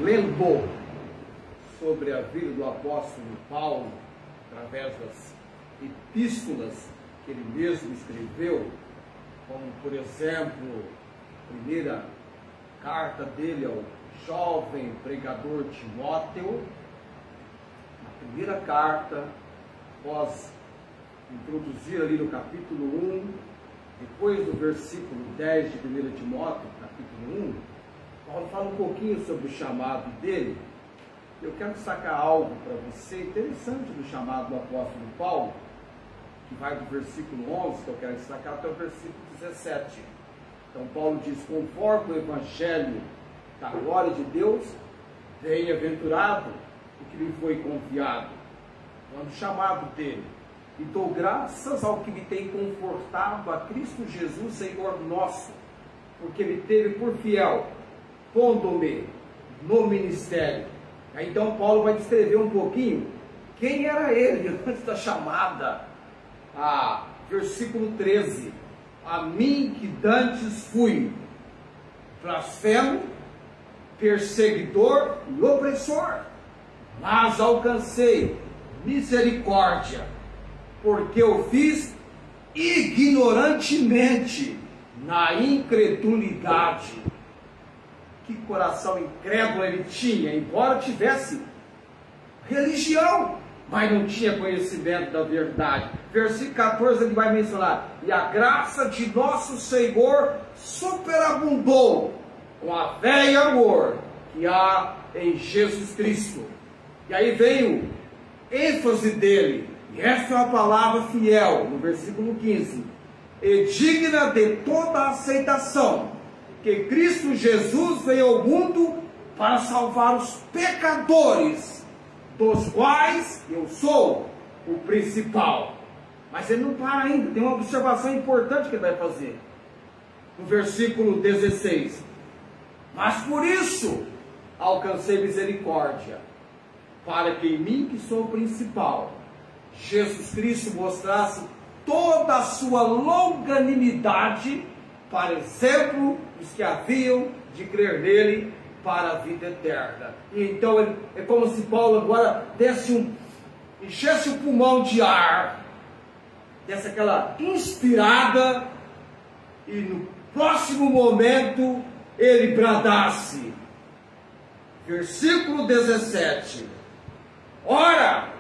lendo sobre a vida do apóstolo Paulo, através das epístolas que ele mesmo escreveu, como, por exemplo, a primeira carta dele ao jovem pregador Timóteo, na primeira carta, após introduzir ali no capítulo 1, depois do versículo 10 de 1 Timóteo, capítulo 1, Paulo fala um pouquinho sobre o chamado dele. Eu quero destacar algo para você interessante do chamado do apóstolo Paulo, que vai do versículo 11, que eu quero destacar, até o versículo 17. Então Paulo diz: conforme o evangelho da glória de Deus, bem-aventurado o que lhe foi confiado, quando o chamado dele, e dou graças ao que me tem confortado, a Cristo Jesus, Senhor nosso, porque me teve por fiel, pondo-me no ministério. Aí, então Paulo vai descrever um pouquinho quem era ele antes da chamada. Versículo 13: a mim que dantes fui blasfemo, perseguidor e opressor, mas alcancei misericórdia, porque eu fiz ignorantemente na incredulidade. Que coração incrédulo ele tinha, embora tivesse religião, mas não tinha conhecimento da verdade. Versículo 14 ele vai mencionar: e a graça de nosso Senhor superabundou com a fé e amor que há em Jesus Cristo. E aí vem o ênfase dele, e esta é uma palavra fiel, no versículo 15: e digna de toda a aceitação, que Cristo Jesus veio ao mundo para salvar os pecadores, dos quais eu sou o principal. Mas ele não para ainda, tem uma observação importante que ele vai fazer. No versículo 16: mas por isso alcancei misericórdia, para que em mim, que sou o principal, Jesus Cristo mostrasse toda a sua longanimidade, para exemplo dos que haviam de crer nele para a vida eterna. E então é como se Paulo agora enchesse o pulmão de ar, desse aquela inspirada, e no próximo momento ele bradasse. Versículo 17: ora,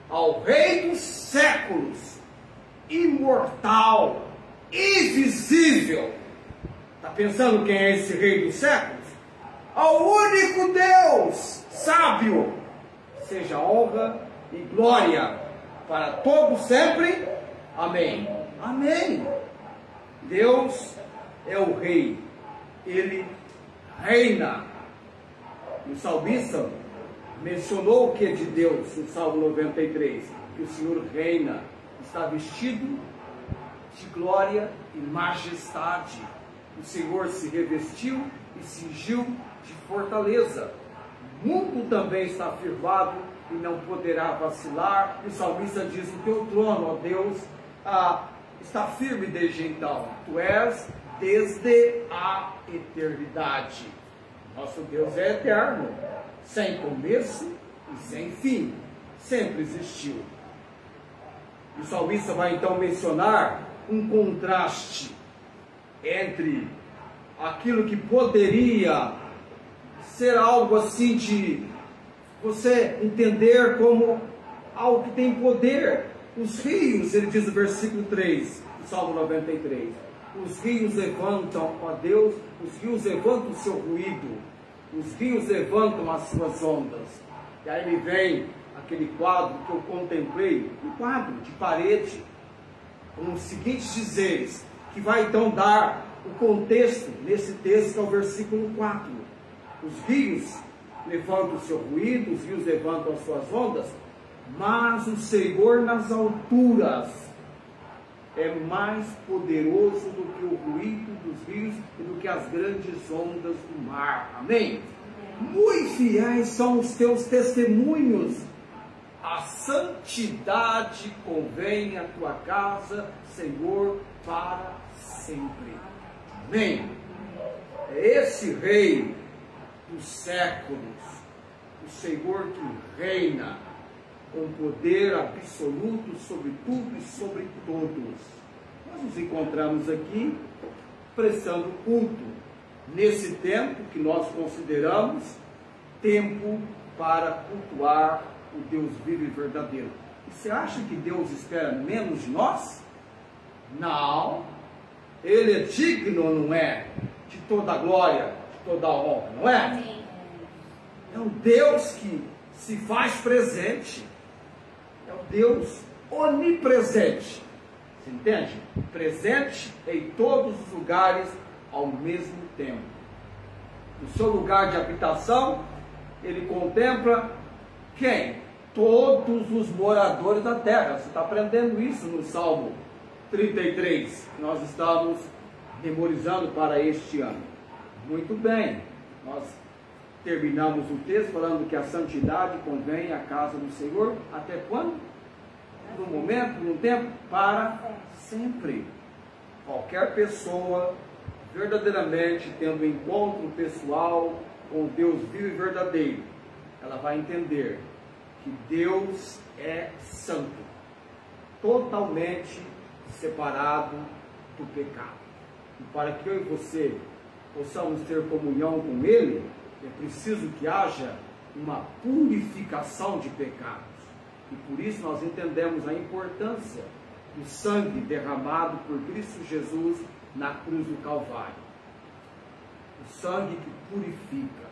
ao Rei dos séculos, imortal, invisível. Está pensando quem é esse Rei dos séculos? Ao único Deus sábio, seja honra e glória para todos sempre. Amém. Amém. Deus é o Rei, Ele reina. O salmista mencionou o que de Deus no Salmo 93? Que o Senhor reina, está vestido de glória e majestade. O Senhor se revestiu e cingiu de fortaleza. O mundo também está firmado e não poderá vacilar. E o salmista diz: o teu trono, ó Deus, está firme desde então. Tu és desde a eternidade. Nosso Deus é eterno, sem começo e sem fim. Sempre existiu. O salmista vai então mencionar um contraste entre aquilo que poderia ser algo assim de você entender como algo que tem poder. Os rios, ele diz no versículo 3 do Salmo 93, os rios levantam, ó Deus, os rios levantam o seu ruído, os rios levantam as suas ondas. E aí me vem aquele quadro que eu contemplei, um quadro de parede, com os seguintes dizeres, que vai então dar o contexto nesse texto, que é o versículo 4. Os rios levantam o seu ruído, os rios levantam as suas ondas, mas o Senhor nas alturas é mais poderoso do que o ruído dos rios e do que as grandes ondas do mar. Amém? Muito fiéis são os teus testemunhos. A santidade convém à tua casa, Senhor, para sempre. Amém? É esse Rei dos séculos, o Senhor que reina com poder absoluto sobre tudo e sobre todos. Nós nos encontramos aqui prestando culto nesse tempo que nós consideramos tempo para cultuar o Deus vivo e verdadeiro. E você acha que Deus espera menos de nós? Não. Ele é digno, não é? De toda a glória, de toda a honra, não é? É um Deus que se faz presente. É um Deus onipresente. Você entende? Presente em todos os lugares ao mesmo tempo. No seu lugar de habitação, ele contempla quem? Todos os moradores da terra. Você está aprendendo isso no Salmo 33, que nós estamos memorizando para este ano. Muito bem, nós terminamos o texto falando que a santidade convém à casa do Senhor, até quando? No momento, no tempo, para sempre. Qualquer pessoa verdadeiramente tendo um encontro pessoal com Deus vivo e verdadeiro, ela vai entender que Deus é santo, totalmente separado do pecado. E para que eu e você possamos ter comunhão com Ele, é preciso que haja uma purificação de pecados. E por isso nós entendemos a importância do sangue derramado por Cristo Jesus na cruz do Calvário. O sangue que purifica,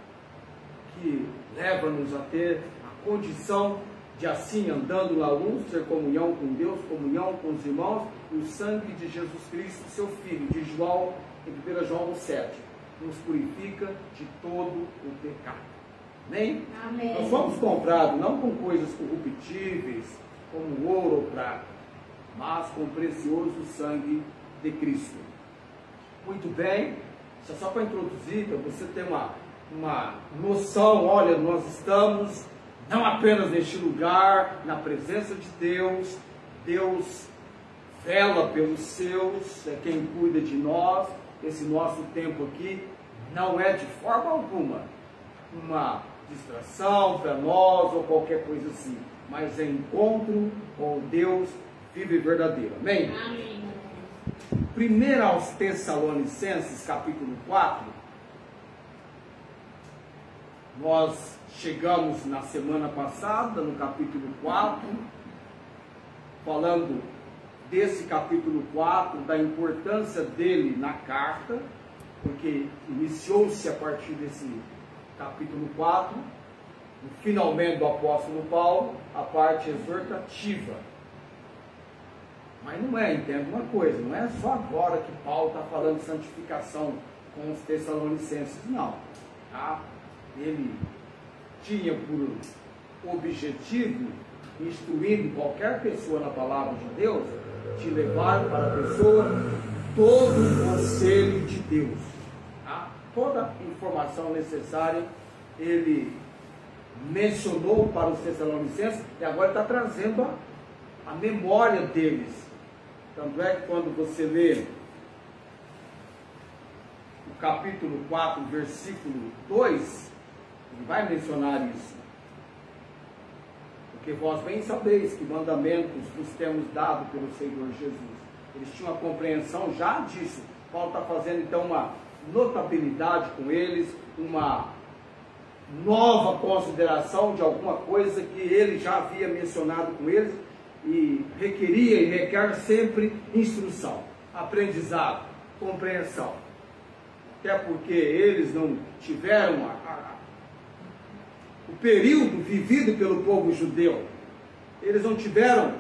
que leva-nos a ter a condição de assim, andando na luz, ter comunhão com Deus, comunhão com os irmãos, e o sangue de Jesus Cristo, seu Filho, de João, em 1 João 7, nos purifica de todo o pecado. Amém? Amém. Nós fomos comprados não com coisas corruptíveis, como ouro ou prata, mas com o precioso sangue de Cristo. Muito bem, isso é só para introduzir, para você ter uma noção. Olha, nós estamos não apenas neste lugar, na presença de Deus. Deus vela pelos seus, é quem cuida de nós. Esse nosso tempo aqui não é de forma alguma uma distração para nós ou qualquer coisa assim, mas é encontro com Deus vivo e verdadeiro. Amém? Amém. 1 aos Tessalonicenses, capítulo 4, nós chegamos na semana passada, no capítulo 4, falando desse capítulo 4, da importância dele na carta, porque iniciou-se a partir desse capítulo 4, no finalmente do apóstolo Paulo, a parte exortativa. Mas não é, entende uma coisa, não é só agora que Paulo está falando de santificação com os Tessalonicenses, não. Tá? Ele tinha por objetivo, instruindo qualquer pessoa na palavra de Deus, te levar para a pessoa todo o conselho de Deus. Tá? Toda a informação necessária ele mencionou para os Tessalonicenses e agora está trazendo a memória deles. Tanto é que quando você lê o capítulo 4, versículo 2, ele vai mencionar isso. Porque vós bem sabeis que mandamentos nos temos dado pelo Senhor Jesus. Eles tinham a compreensão já disso. Paulo está fazendo então uma notabilidade com eles, uma nova consideração de alguma coisa que ele já havia mencionado com eles, e requeria e requer sempre instrução, aprendizado, compreensão. Até porque eles não tiveram o período vivido pelo povo judeu. Eles não tiveram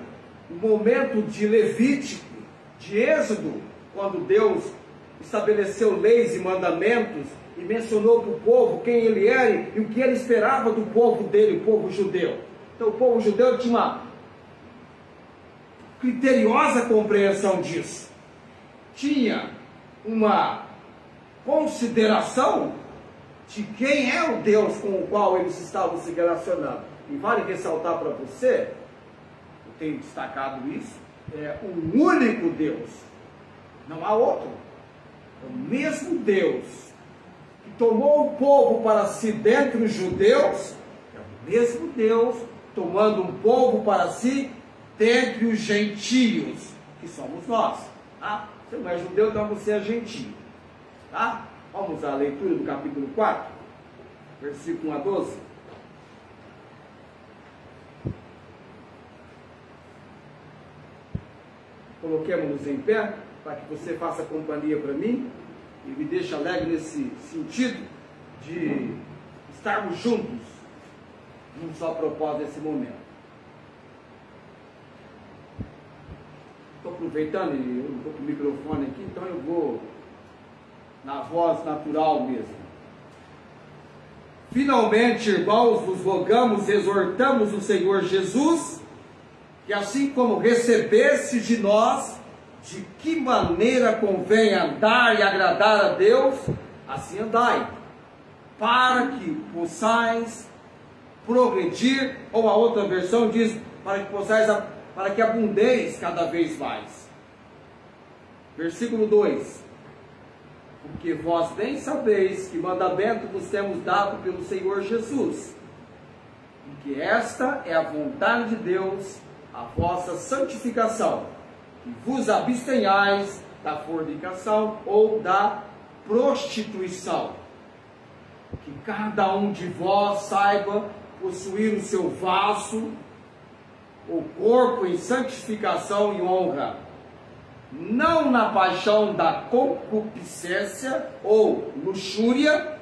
o momento de Levítico, de Êxodo, quando Deus estabeleceu leis e mandamentos e mencionou para o povo quem ele era e o que ele esperava do povo dele, o povo judeu. Então o povo judeu tinha uma criteriosa compreensão disso. Tinha uma consideração de quem é o Deus com o qual eles estavam se relacionando. E vale ressaltar para você, eu tenho destacado isso, é um único Deus, não há outro. É o mesmo Deus que tomou o povo para si dentre os judeus, é o mesmo Deus tomando um povo para si dentre os gentios, que somos nós. Tá? Você não é judeu, então você é gentio. Tá? Vamos à leitura do capítulo 4, versículo 1 a 12. Coloquemos-nos em pé, para que você faça companhia para mim e me deixe alegre nesse sentido de estarmos juntos num só propósito nesse momento. Estou aproveitando, e eu não estou com o microfone aqui, então eu vou na voz natural mesmo. Finalmente, irmãos, vos rogamos, exortamos o Senhor Jesus, que assim como recebesse de nós, de que maneira convém andar e agradar a Deus, assim andai, para que possais progredir, ou a outra versão diz, para que abundeis cada vez mais. Versículo 2: porque vós bem sabeis que mandamento vos temos dado pelo Senhor Jesus, e que esta é a vontade de Deus, a vossa santificação, que vos abstenhais da fornicação ou da prostituição. Que cada um de vós saiba possuir o seu vaso, o corpo em santificação e honra, não na paixão da concupiscência ou luxúria,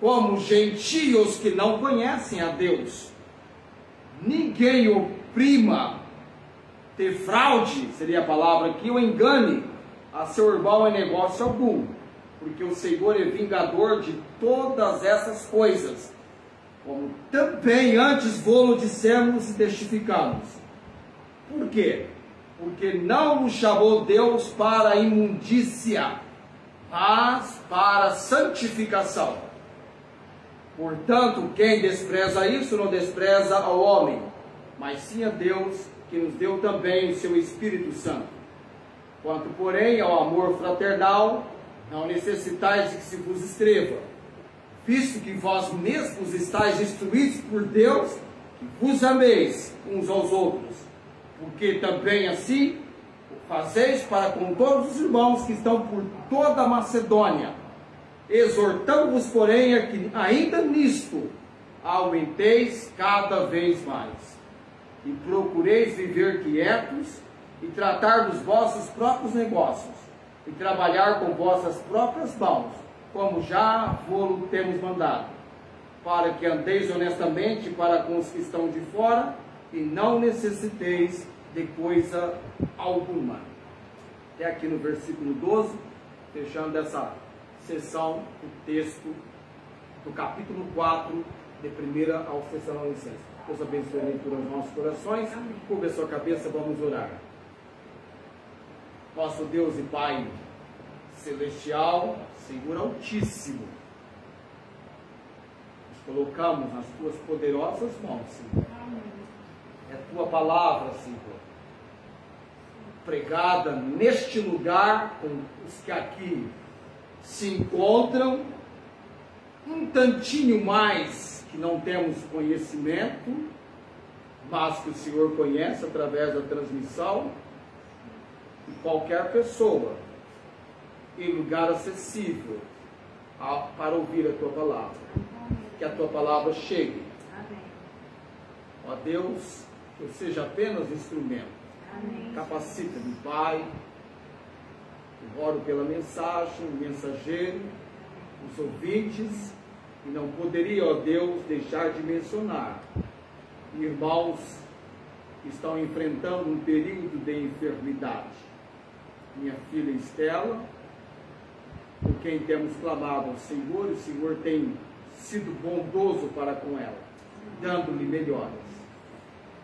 como gentios que não conhecem a Deus. Ninguém oprima, defraude, seria a palavra aqui, ou engane a seu irmão em negócio algum, porque o Senhor é vingador de todas essas coisas, como também antes vô-lo dissemos e testificamos. Por quê? Porque não nos chamou Deus para a imundícia, mas para a santificação. Portanto, quem despreza isso não despreza ao homem, mas sim a Deus, que nos deu também o seu Espírito Santo. Quanto, porém, ao amor fraternal, não necessitais de que se vos escreva, visto que vós mesmos estáis instruídos por Deus, que vos ameis uns aos outros, porque também assim fazeis para com todos os irmãos que estão por toda a Macedônia. Exortamos-vos, porém, a que ainda nisto aumenteis cada vez mais, e procureis viver quietos, e tratar dos vossos próprios negócios, e trabalhar com vossas próprias mãos, como já vos temos mandado, para que andeis honestamente para com os que estão de fora, e não necessiteis de coisa alguma. Até aqui no versículo 12, fechando essa sessão, o texto do capítulo 4, de 1 aos Tessalonicenses. Deus abençoe a leitura nos nossos corações. Curva a sua cabeça, vamos orar. Nosso Deus e Pai celestial, Senhor Altíssimo, nos colocamos nas tuas poderosas mãos, Senhor. É a tua palavra, Senhor, pregada neste lugar, com os que aqui se encontram, um tantinho mais que não temos conhecimento, mas que o Senhor conhece através da transmissão, e qualquer pessoa em lugar acessível para ouvir a tua palavra. Que a tua palavra chegue. Ó Deus, que eu seja apenas instrumento. Capacita-me, Pai. Eu oro pela mensagem, o mensageiro, os ouvintes, e não poderia, ó Deus, deixar de mencionar irmãos que estão enfrentando um período de enfermidade. Minha filha Estela, por quem temos clamado ao Senhor, o Senhor tem sido bondoso para com ela, dando-lhe melhoras.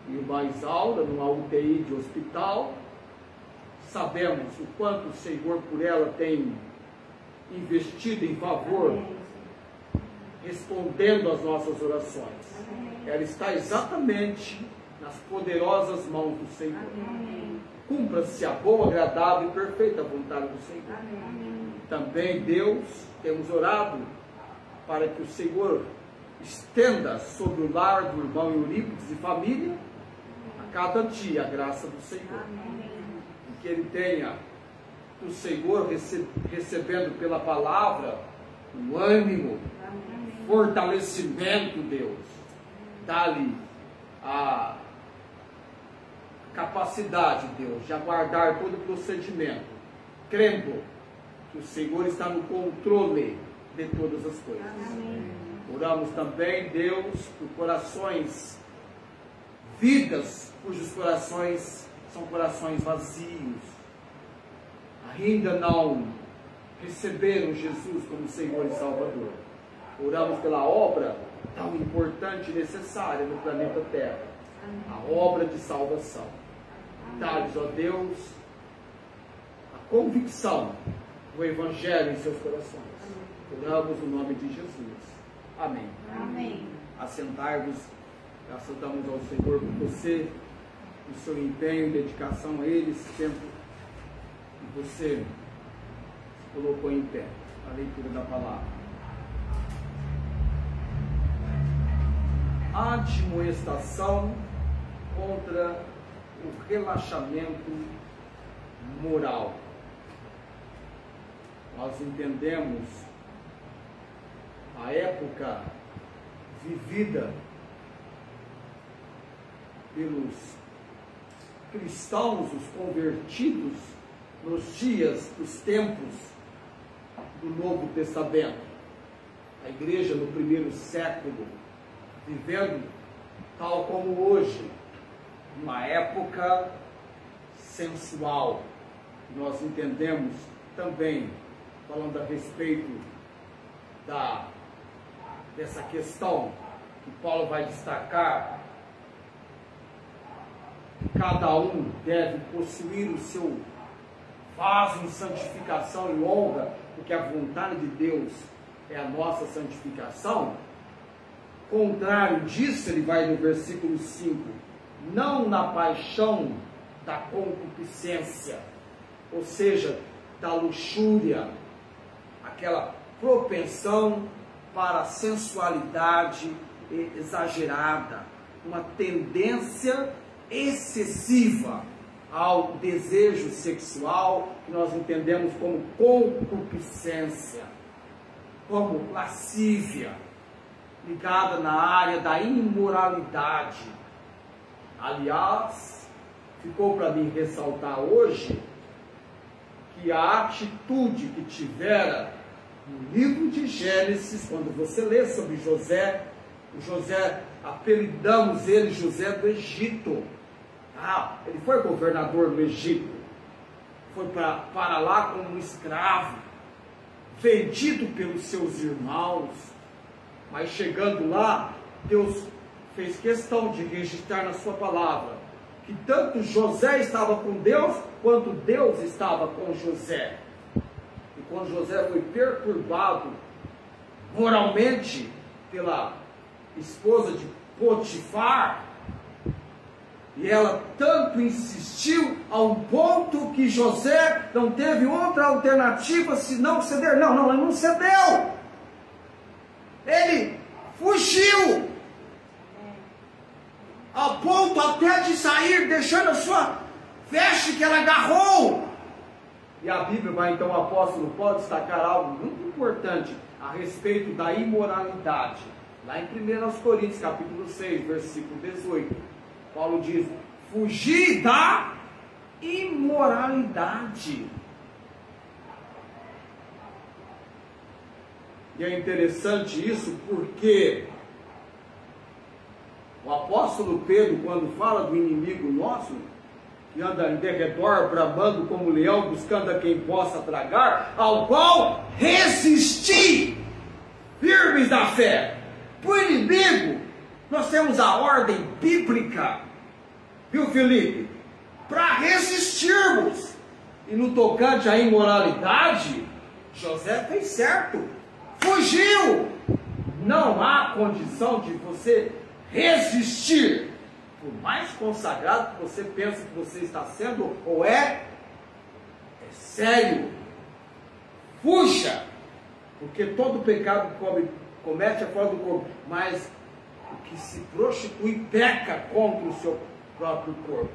Irmã Isaura, numa UTI de hospital, sabemos o quanto o Senhor por ela tem investido em favor, respondendo às nossas orações. Ela está exatamente nas poderosas mãos do Senhor. Cumpra-se a boa, agradável e perfeita vontade do Senhor. Também, Deus, temos orado para que o Senhor estenda sobre o lar do irmão Eurípides e família a cada dia a graça do Senhor. E que ele tenha do Senhor recebendo pela palavra o ânimo, fortalecimento, Deus. Dá-lhe a capacidade, Deus, de aguardar todo o procedimento, crendo que o Senhor está no controle de todas as coisas. Amém. Oramos também, Deus, por corações, vidas cujos corações são corações vazios, ainda não receberam Jesus como Senhor e Salvador. Oramos pela obra tão importante e necessária no planeta Terra, a obra de salvação. Dá-lhes, ó Deus, a convicção do Evangelho em seus corações. Oramos no nome de Jesus. Amém. Amém. Assentai-vos, graças damos ao Senhor por você, o seu empenho e dedicação a Ele, esse tempo que você se colocou em pé. A leitura da palavra. Admoestação contra o relaxamento moral. Nós entendemos a época vivida pelos cristãos, os convertidos, nos dias, dos tempos do Novo Testamento. A igreja no primeiro século, vivendo tal como hoje, uma época sensual. Nós entendemos também, falando a respeito dessa questão que Paulo vai destacar, cada um deve possuir o seu vaso em santificação e honra, porque a vontade de Deus é a nossa santificação. Contrário disso, ele vai no versículo 5, não na paixão da concupiscência, ou seja, da luxúria, aquela propensão para a sensualidade exagerada, uma tendência excessiva ao desejo sexual, que nós entendemos como concupiscência, como lascívia, ligada na área da imoralidade. Aliás, ficou para mim ressaltar hoje que a atitude que tivera no livro de Gênesis, quando você lê sobre José, apelidamos ele José do Egito. Ele foi governador do Egito, foi para lá como um escravo, vendido pelos seus irmãos, mas chegando lá, Deus fez questão de registrar na sua palavra que tanto José estava com Deus, quanto Deus estava com José. E quando José foi perturbado moralmente pela esposa de Potifar, e ela tanto insistiu ao ponto que José não teve outra alternativa senão ceder. Não, ele não cedeu. Ele fugiu, ao ponto até de sair, deixando a sua veste que ela agarrou. E a Bíblia vai, então, o apóstolo pode destacar algo muito importante a respeito da imoralidade. Lá em 1 Coríntios, capítulo 6, versículo 18, Paulo diz: fugir da imoralidade. E é interessante isso porque o apóstolo Pedro, quando fala do inimigo nosso, que anda em derredor, bramando como leão, buscando a quem possa tragar, ao qual resistir, firmes na fé. Para o inimigo, nós temos a ordem bíblica, viu, Felipe? Para resistirmos. E no tocante à imoralidade, José fez certo, fugiu. Não há condição de você resistir, por mais consagrado que você pensa que você está sendo, ou é sério. Fuja, porque todo pecado comete é fora do corpo, mas o que se prostitui peca contra o seu próprio corpo.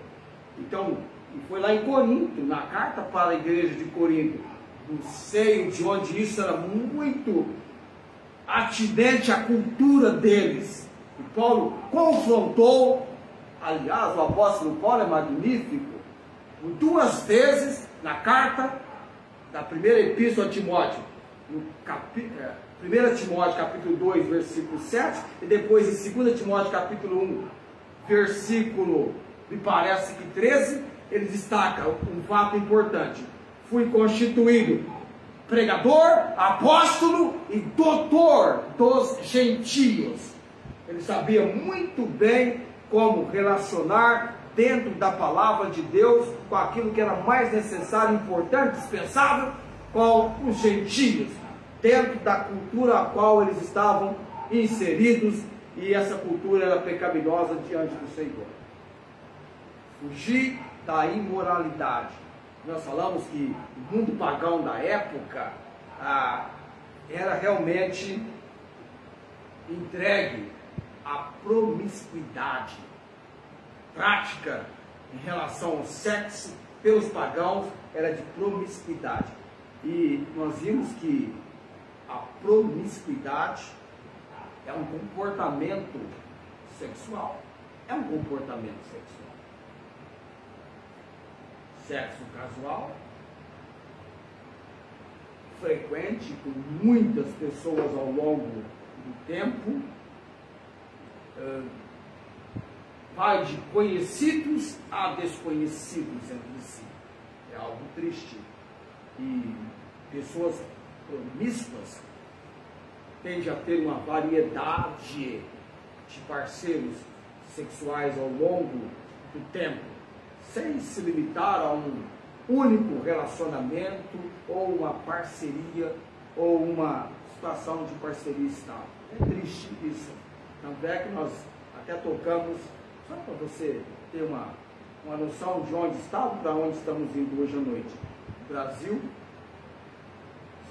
Então, e foi lá em Corinto, na carta para a igreja de Corinto, no seio de onde isso era muito atinente à cultura deles. E Paulo confrontou, aliás, o apóstolo Paulo é magnífico, por 2 vezes na carta da primeira epístola a Timóteo, no 1 Timóteo capítulo 2, versículo 7, e depois em 2 Timóteo capítulo 1, versículo, me parece que 13, ele destaca um fato importante: fui constituído pregador, apóstolo e doutor dos gentios. Ele sabia muito bem como relacionar dentro da palavra de Deus com aquilo que era mais necessário, importante, dispensável, com os gentios, dentro da cultura a qual eles estavam inseridos, e essa cultura era pecaminosa diante do Senhor. Fugir da imoralidade. Nós falamos que o mundo pagão da época era realmente entregue à promiscuidade. Prática em relação ao sexo pelos pagãos era de promiscuidade. E nós vimos que a promiscuidade é um comportamento sexual. É um comportamento sexual. Sexo casual, frequente com muitas pessoas ao longo do tempo, vai de conhecidos a desconhecidos entre si. É algo triste. E pessoas promíscuas tendem a ter uma variedade de parceiros sexuais ao longo do tempo, sem se limitar a um único relacionamento, ou uma parceria, ou uma situação de parceria estável. É triste isso. Tanto é que nós até tocamos, só para você ter uma noção de onde estamos, para onde estamos indo hoje à noite. O Brasil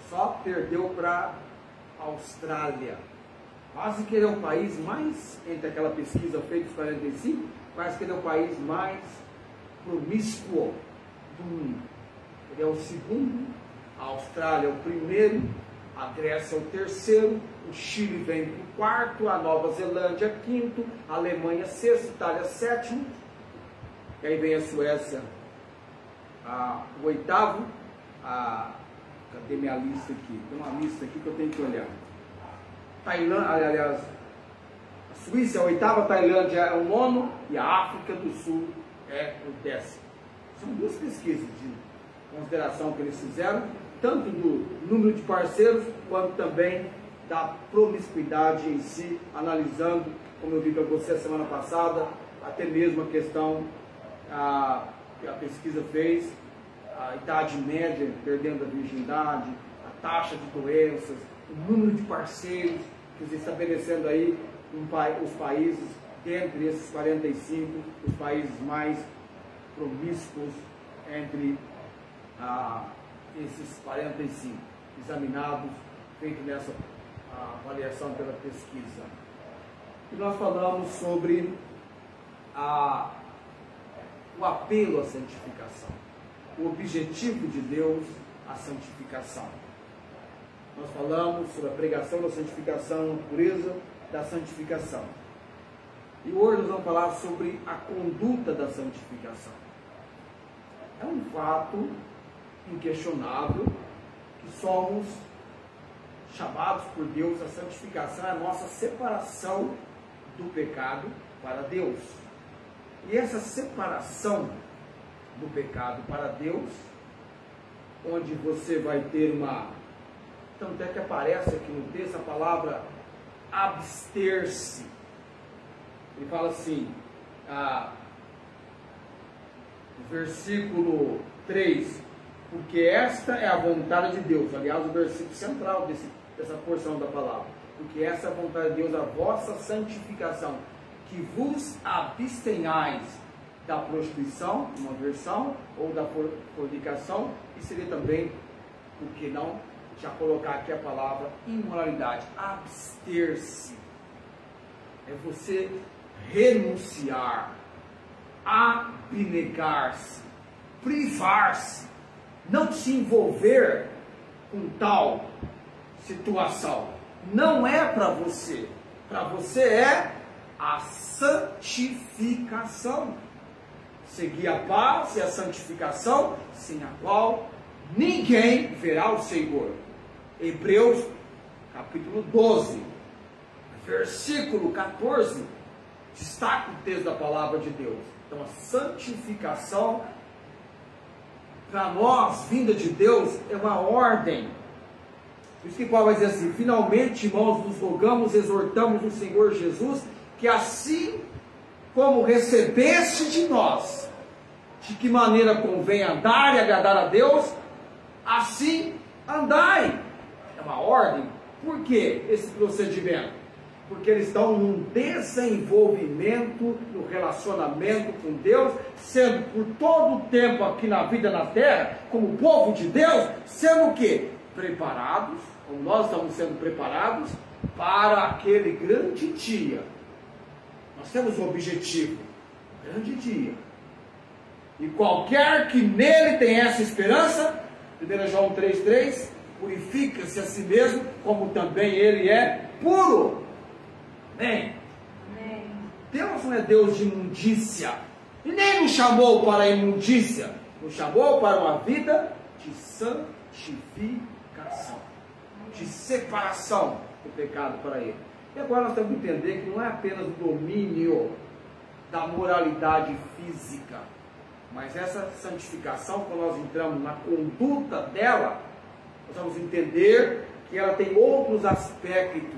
só perdeu para a Austrália. Quase que ele é o país mais, entre aquela pesquisa feita dos 45, quase que ele é o país mais promíscuo do mundo. Ele é o segundo, a Austrália é o primeiro, a Grécia é o terceiro, o Chile vem para o quarto, a Nova Zelândia quinto, a Alemanha sexto, Itália sétimo, e aí vem a Suécia o oitavo. Cadê minha lista aqui? Tem uma lista aqui que eu tenho que olhar. Tailândia, aliás, a Suíça é a oitava, a Tailândia é o nono e a África do Sul é o 10º. São 2 pesquisas de consideração que eles fizeram, tanto do número de parceiros, quanto também da promiscuidade em si, analisando, como eu vi para você a semana passada, até mesmo a questão que a pesquisa fez, a idade média perdendo a virgindade, a taxa de doenças, o número de parceiros, estabelecendo aí os países, dentre esses 45, os países mais promíscuos entre esses 45 examinados, feito nessa avaliação pela pesquisa. E nós falamos sobre o apelo à santificação, o objetivo de Deus, a santificação. Nós falamos sobre a pregação da santificação, a pureza da santificação. E hoje nós vamos falar sobre a conduta da santificação. É um fato inquestionável que somos chamados por Deus. A santificação é a nossa separação do pecado para Deus. E essa separação do pecado para Deus, onde você vai ter tanto é que aparece aqui no texto a palavra abster-se. Ele fala assim, no versículo 3, porque esta é a vontade de Deus. Aliás, o versículo central dessa porção da palavra. Porque essa é a vontade de Deus, a vossa santificação, que vos abstenhais da prostituição, uma versão, ou da fornicação, e seria também, porque não, já colocar aqui a palavra imoralidade. Abster-se. É você renunciar, abnegar-se, privar-se, não se envolver com tal situação. Não é para você. Para você é a santificação. Seguir a paz e a santificação, sem a qual ninguém verá o Senhor. Hebreus, capítulo 12, versículo 14, destaca o texto da palavra de Deus. Então, a santificação, para nós, vinda de Deus, é uma ordem. Por isso que Paulo vai dizer assim: finalmente, irmãos, nos rogamos, exortamos o Senhor Jesus, que assim como recebeste de nós, de que maneira convém andar e agradar a Deus, assim andai. É uma ordem. Por que esse procedimento? Porque eles estão num desenvolvimento, no relacionamento com Deus, sendo por todo o tempo aqui na vida na terra, como povo de Deus, sendo o quê? Preparados, como nós estamos sendo preparados, para aquele grande dia. Nós temos um objetivo, grande dia. E qualquer que nele tem essa esperança, 1 João 3,3, purifica-se a si mesmo, como também ele é puro. Amém? Amém. Deus não é Deus de imundícia, e nem nos chamou para a imundícia, nos chamou para uma vida de santificação, de separação do pecado para ele. E agora nós temos que entender que não é apenas o domínio da moralidade física, mas essa santificação, quando nós entramos na conduta dela, nós vamos entender que ela tem outros aspectos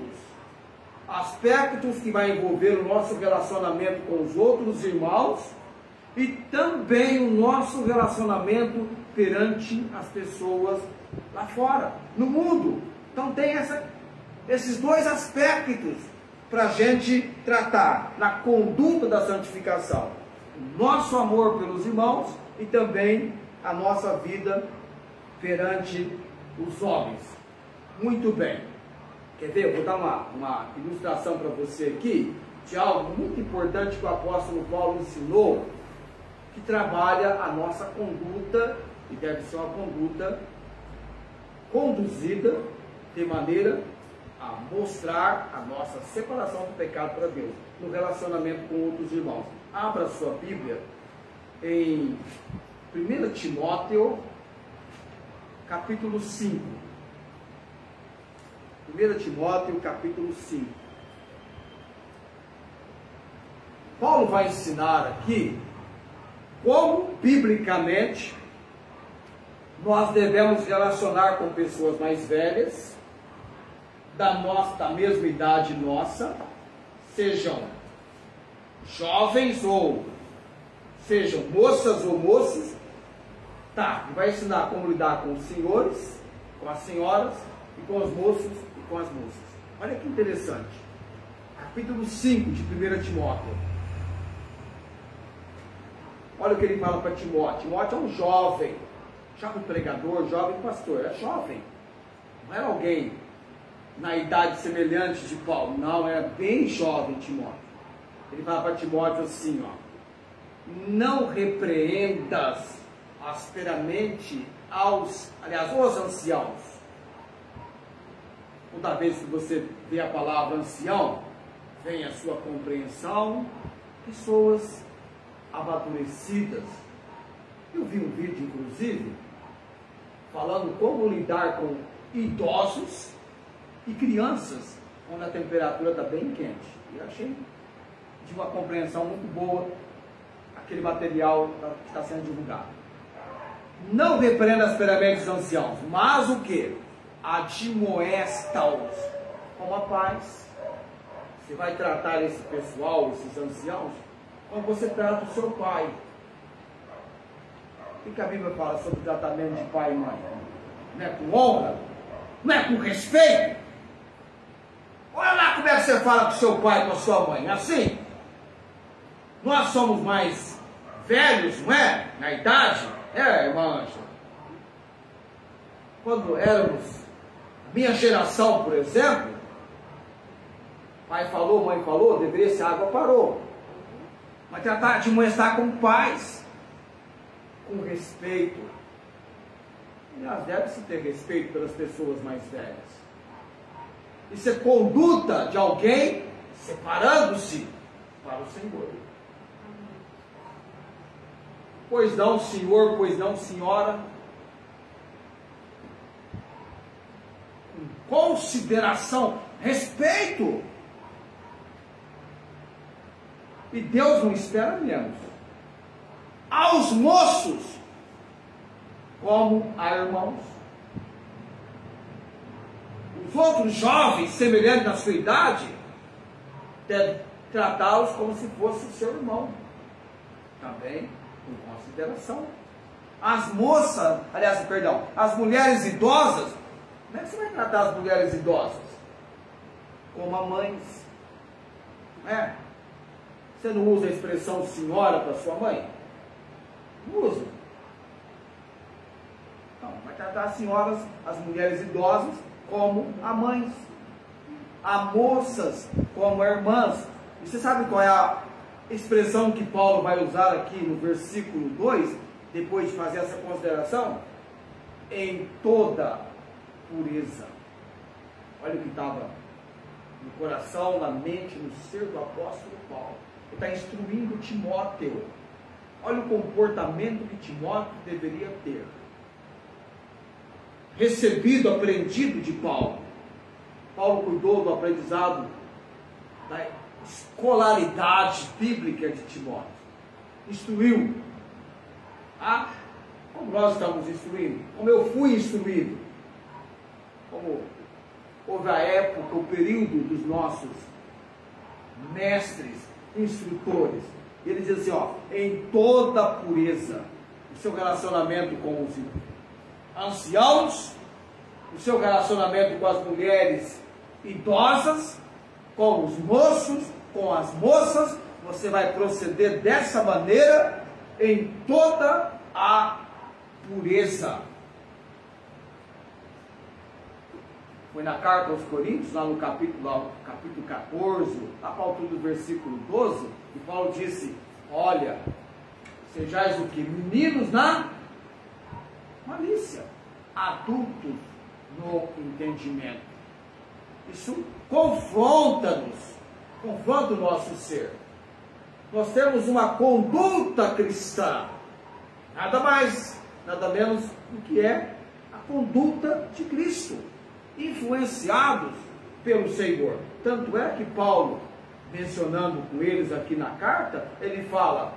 que vai envolver o nosso relacionamento com os outros irmãos e também o nosso relacionamento perante as pessoas lá fora, no mundo. Então tem esses dois aspectos para a gente tratar na conduta da santificação: o nosso amor pelos irmãos e também a nossa vida perante os homens. Muito bem. Quer ver? Eu vou dar uma ilustração para você aqui de algo muito importante que o apóstolo Paulo ensinou, que trabalha a nossa conduta, e deve ser uma conduta conduzida de maneira a mostrar a nossa separação do pecado para Deus, no relacionamento com outros irmãos. Abra a sua Bíblia em 1 Timóteo, capítulo 5. 1 Timóteo, capítulo 5. Paulo vai ensinar aqui como, biblicamente, nós devemos relacionar com pessoas mais velhas, da mesma idade nossa, sejam jovens ou sejam moças ou moços. Tá, vai ensinar como lidar com os senhores, com as senhoras, e com os moços e com as moças. Olha que interessante. Capítulo 5 de 1 Timóteo. Olha o que ele fala para Timóteo. Timóteo é um jovem pregador, jovem pastor, é jovem. Não era alguém na idade semelhante de Paulo, não, era bem jovem Timóteo. Ele fala para Timóteo assim, ó: não repreendas asperamente os anciãos. Toda vez que você vê a palavra ancião, vem a sua compreensão, pessoas amadurecidas. Eu vi um vídeo, inclusive, falando como lidar com idosos e crianças quando a temperatura está bem quente. E eu achei de uma compreensão muito boa aquele material que está sendo divulgado. Não repreenda asperamente os anciãos, mas o que? Admoesta-os com a paz. Você vai tratar esse pessoal, esses anciãos, como você trata o seu pai. O que a Bíblia fala sobre o tratamento de pai e mãe? Não é com honra? Não é com respeito? Olha lá como é que você fala com o seu pai e com a sua mãe. É assim? Nós somos mais velhos, não é? Na idade. É, irmã Ângela. Quando éramos Minha geração, por exemplo, pai falou, mãe falou, deveria ser água, parou. Mas tratar de mostrar com paz, com respeito. Aliás, deve-se ter respeito pelas pessoas mais velhas. Isso é conduta de alguém separando-se para o Senhor. Pois não, senhor, pois não, senhora. Com consideração, respeito. E Deus não espera menos. Aos moços, como a irmãos. Os outros jovens, semelhantes na sua idade, deve tratá-los como se fosse o seu irmão. Também com consideração. As moças, aliás, perdão, as mulheres idosas, como é que você vai tratar as mulheres idosas? Como a mães. É. Você não usa a expressão senhora para sua mãe? Não usa. Então, vai tratar as senhoras, as mulheres idosas, como a mães. A moças, como irmãs. E você sabe qual é a expressão que Paulo vai usar aqui no versículo 2, depois de fazer essa consideração? Em toda pureza. Olha o que estava no coração, na mente, no ser do apóstolo Paulo. Ele está instruindo Timóteo. Olha o comportamento que Timóteo deveria ter. Recebido, aprendido de Paulo. Paulo cuidou do aprendizado, da escolaridade bíblica de Timóteo. Instruiu. Ah, como nós estamos instruindo? Como eu fui instruído? Como houve a época, o período dos nossos mestres, instrutores. Ele diz assim, ó, em toda pureza, o seu relacionamento com os anciãos, o seu relacionamento com as mulheres idosas, com os moços, com as moças, você vai proceder dessa maneira em toda a pureza. Foi na carta aos Coríntios, lá no capítulo 14, a partir do versículo 12, e Paulo disse, olha, sejais o que? Meninos na malícia, adultos no entendimento. Isso confronta-nos, confronta o nosso ser. Nós temos uma conduta cristã, nada mais, nada menos do que é a conduta de Cristo, influenciados pelo Senhor. Tanto é que Paulo, mencionando com eles aqui na carta, ele fala,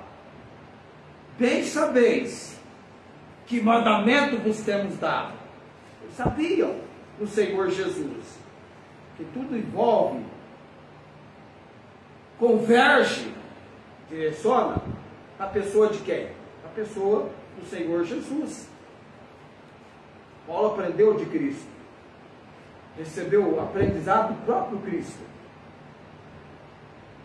bem sabeis que mandamento vos temos dado. Eles sabiam do Senhor Jesus, que tudo envolve, converge, direciona a pessoa de quem? A pessoa do Senhor Jesus. Paulo aprendeu de Cristo, recebeu o aprendizado do próprio Cristo.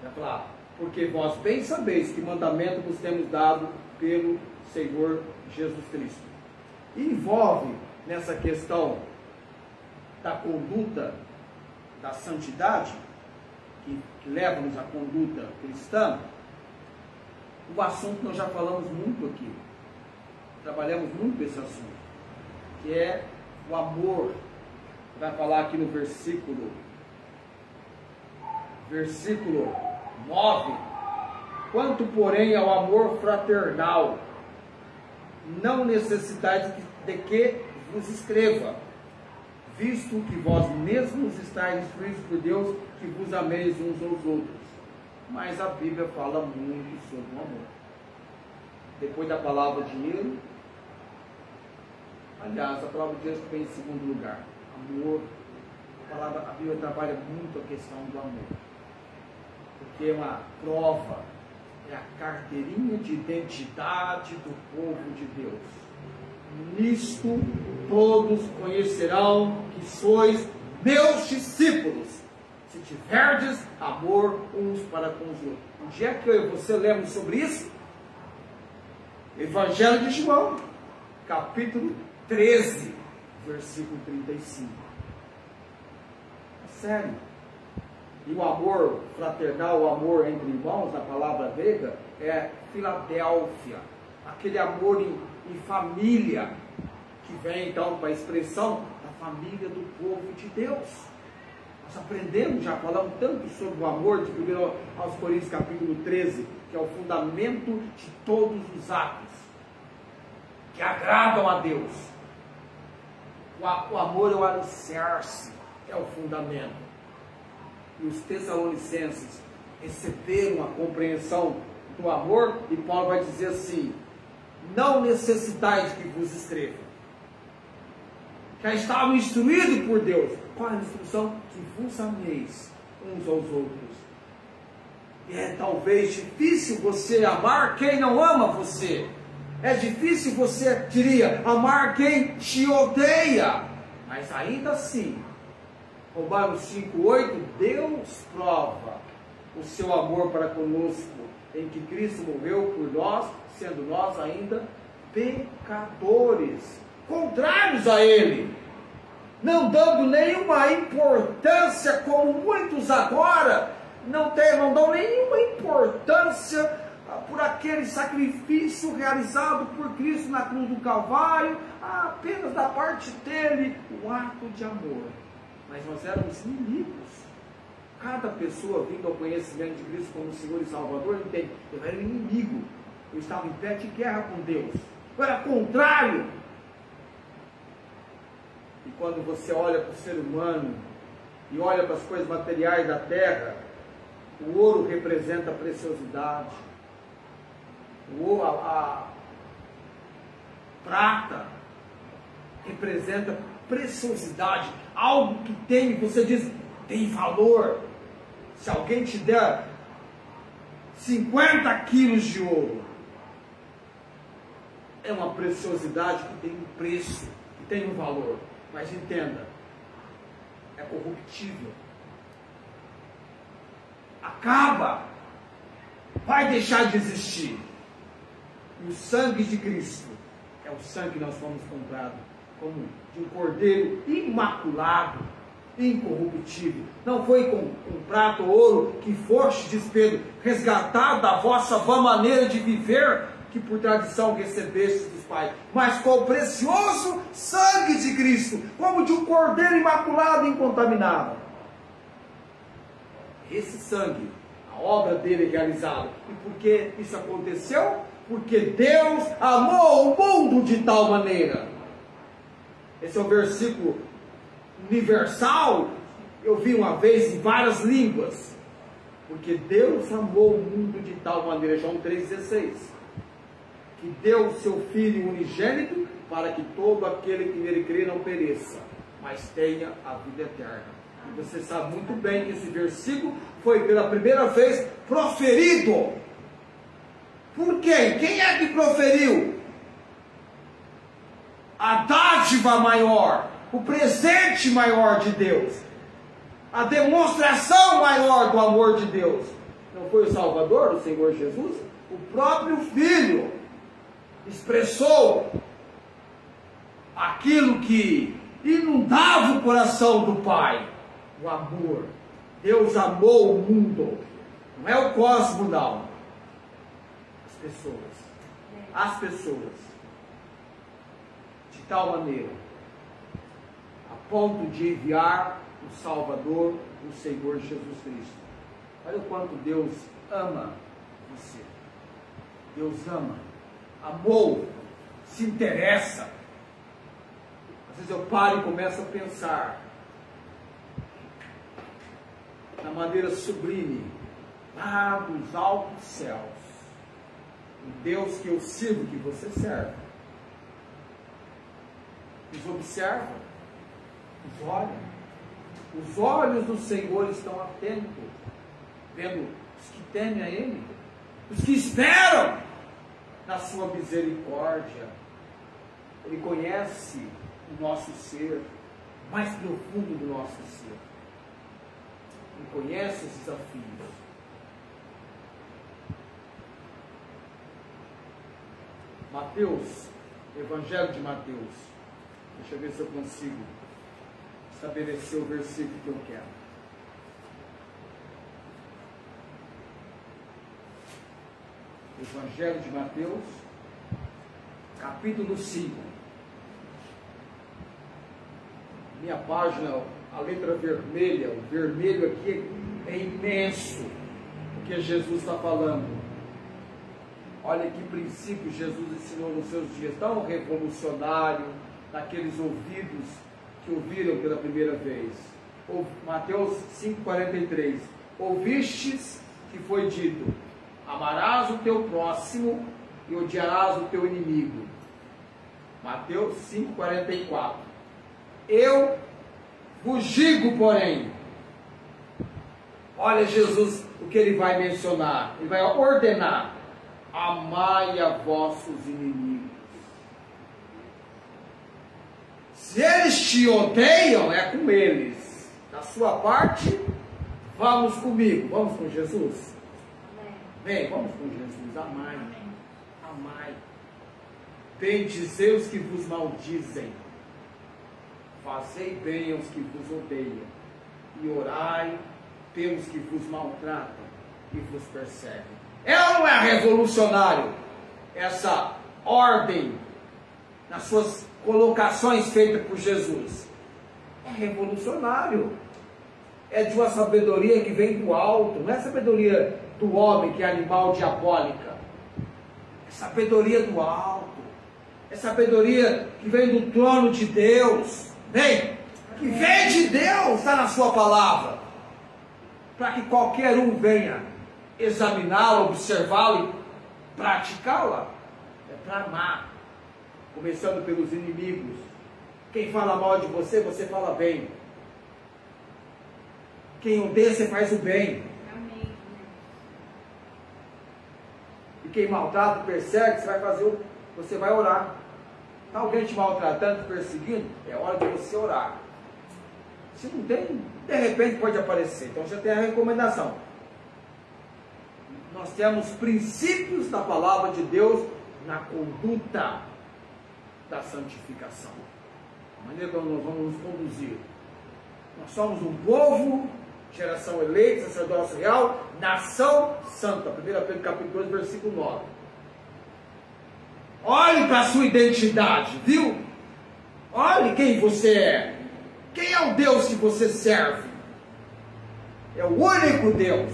Vai falar, porque vós bem sabeis que mandamento vos temos dado pelo Senhor Jesus Cristo. E envolve nessa questão da conduta, da santidade, que leva-nos à conduta cristã, o assunto que nós já falamos muito aqui, trabalhamos muito esse assunto, que é o amor. Vai falar aqui no versículo 9, quanto porém ao amor fraternal, não necessitais de que vos escreva, visto que vós mesmos estáis instruídos por Deus, que vos ameis uns aos outros. Mas a Bíblia fala muito sobre o amor. Depois da palavra dinheiro, aliás, a palavra de Deus vem em segundo lugar. Amor, a Bíblia trabalha muito a questão do amor, porque é uma prova, é a carteirinha de identidade do povo de Deus. Nisto todos conhecerão que sois meus discípulos, se tiverdes amor uns para com os outros. Onde é que eu e você lemos sobre isso? Evangelho de João, capítulo 13, versículo 35. Sério. E o amor fraternal, o amor entre irmãos, na palavra grega, é Filadélfia. Aquele amor em família, que vem então para a expressão da família do povo de Deus. Nós aprendemos, já falamos tanto sobre o amor, de 1 aos Coríntios capítulo 13, que é o fundamento de todos os atos que agradam a Deus. O amor é o alicerce, é o fundamento. E os Tessalonicenses receberam a compreensão do amor, e Paulo vai dizer assim: não necessitais que vos escreva. Já estavam instruídos por Deus. Qual é a instrução? Que vos ameis uns aos outros. E é talvez difícil você amar quem não ama você. É difícil você, diria, amar quem te odeia. Mas ainda assim, Romanos 5,8, Deus prova o seu amor para conosco, em que Cristo morreu por nós, sendo nós ainda pecadores, contrários a Ele, não dando nenhuma importância, como muitos agora não dão nenhuma importância por aquele sacrifício realizado por Cristo na cruz do Calvário, apenas da parte dele, um ato de amor. Mas nós éramos inimigos. Cada pessoa vindo ao conhecimento de Cristo como Senhor e Salvador entende: eu era um inimigo, eu estava em pé de guerra com Deus, eu era contrário. E quando você olha para o ser humano e olha para as coisas materiais da terra, o ouro representa a preciosidade, a prata representa preciosidade, algo que tem, você diz, tem valor. Se alguém te der 50 quilos de ouro, é uma preciosidade que tem um preço, que tem um valor. Mas entenda, é corruptível, acaba, vai deixar de existir. E o sangue de Cristo é o sangue que nós fomos comprados, como de um cordeiro imaculado, incorruptível. Não foi com prata ou ouro que foste, diz Pedro, resgatado da vossa vã maneira de viver, que por tradição recebestes dos pais, mas com o precioso sangue de Cristo, como de um cordeiro imaculado e incontaminável. Esse sangue, a obra dele realizada. E por que isso aconteceu? Porque Deus amou o mundo de tal maneira. Esse é o versículo universal, eu vi uma vez em várias línguas. Porque Deus amou o mundo de tal maneira, João 3,16, que deu o seu Filho unigênito, para que todo aquele que nele crê não pereça, mas tenha a vida eterna. E você sabe muito bem que esse versículo foi pela primeira vez proferido. Por quem? Quem é que proferiu? A dádiva maior, o presente maior de Deus, a demonstração maior do amor de Deus. Não foi o Salvador, o Senhor Jesus? O próprio Filho expressou aquilo que inundava o coração do Pai, o amor. Deus amou o mundo, não é o cosmo não, as pessoas, de tal maneira, a ponto de enviar o Salvador, o Senhor Jesus Cristo. Olha o quanto Deus ama você. Deus ama, amou, se interessa. Às vezes eu paro e começo a pensar na maneira sublime, lá dos altos céus, o Deus que eu sirvo, que você serve, nos observa, nos olha. Os olhos do Senhor estão atentos, vendo os que temem a Ele, os que esperam na sua misericórdia. Ele conhece o nosso ser, o mais profundo do nosso ser. Ele conhece os desafios. Mateus, Evangelho de Mateus. Deixa eu ver se eu consigo estabelecer o versículo que eu quero. Evangelho de Mateus, capítulo 5. Minha página, a letra vermelha, o vermelho aqui é imenso, o que Jesus está falando. Olha que princípio Jesus ensinou nos seus dias, tão revolucionário, naqueles ouvidos que ouviram pela primeira vez. Mateus 5,43. Ouvistes que foi dito: amarás o teu próximo e odiarás o teu inimigo. Mateus 5,44. Eu vos digo, porém, olha Jesus, o que ele vai mencionar, ele vai ordenar: amai a vossos inimigos. Se eles te odeiam, é com eles. Da sua parte, vamos comigo. Vamos com Jesus? Bem, vamos com Jesus. Amai. Amai. Bendizei os que vos maldizem. Fazei bem aos que vos odeiam. E orai pelos que vos maltratam e vos perseguem. É ou não é revolucionário essa ordem nas suas colocações feitas por Jesus? É revolucionário. É de uma sabedoria que vem do alto. Não é sabedoria do homem, que é animal diabólica. É sabedoria do alto. É sabedoria que vem do trono de Deus. Vem, que vem de Deus, está na sua palavra. Para que qualquer um venha examiná-la, observá-la e praticá-la. É para amar. Começando pelos inimigos. Quem fala mal de você, você fala bem. Quem odeia, você faz o bem. Amém. E quem maltrata, persegue, você vai orar. Está alguém te maltratando, te perseguindo? É hora de você orar. Se não tem, de repente pode aparecer. Então já tem a recomendação. Nós temos princípios da palavra de Deus na conduta da santificação. A maneira como nós vamos nos conduzir. Nós somos um povo, geração eleita, sacerdócio real, nação santa. 1 Pedro capítulo 2, versículo 9. Olhe para a sua identidade, viu? Olhe quem você é. Quem é o Deus que você serve? É o único Deus.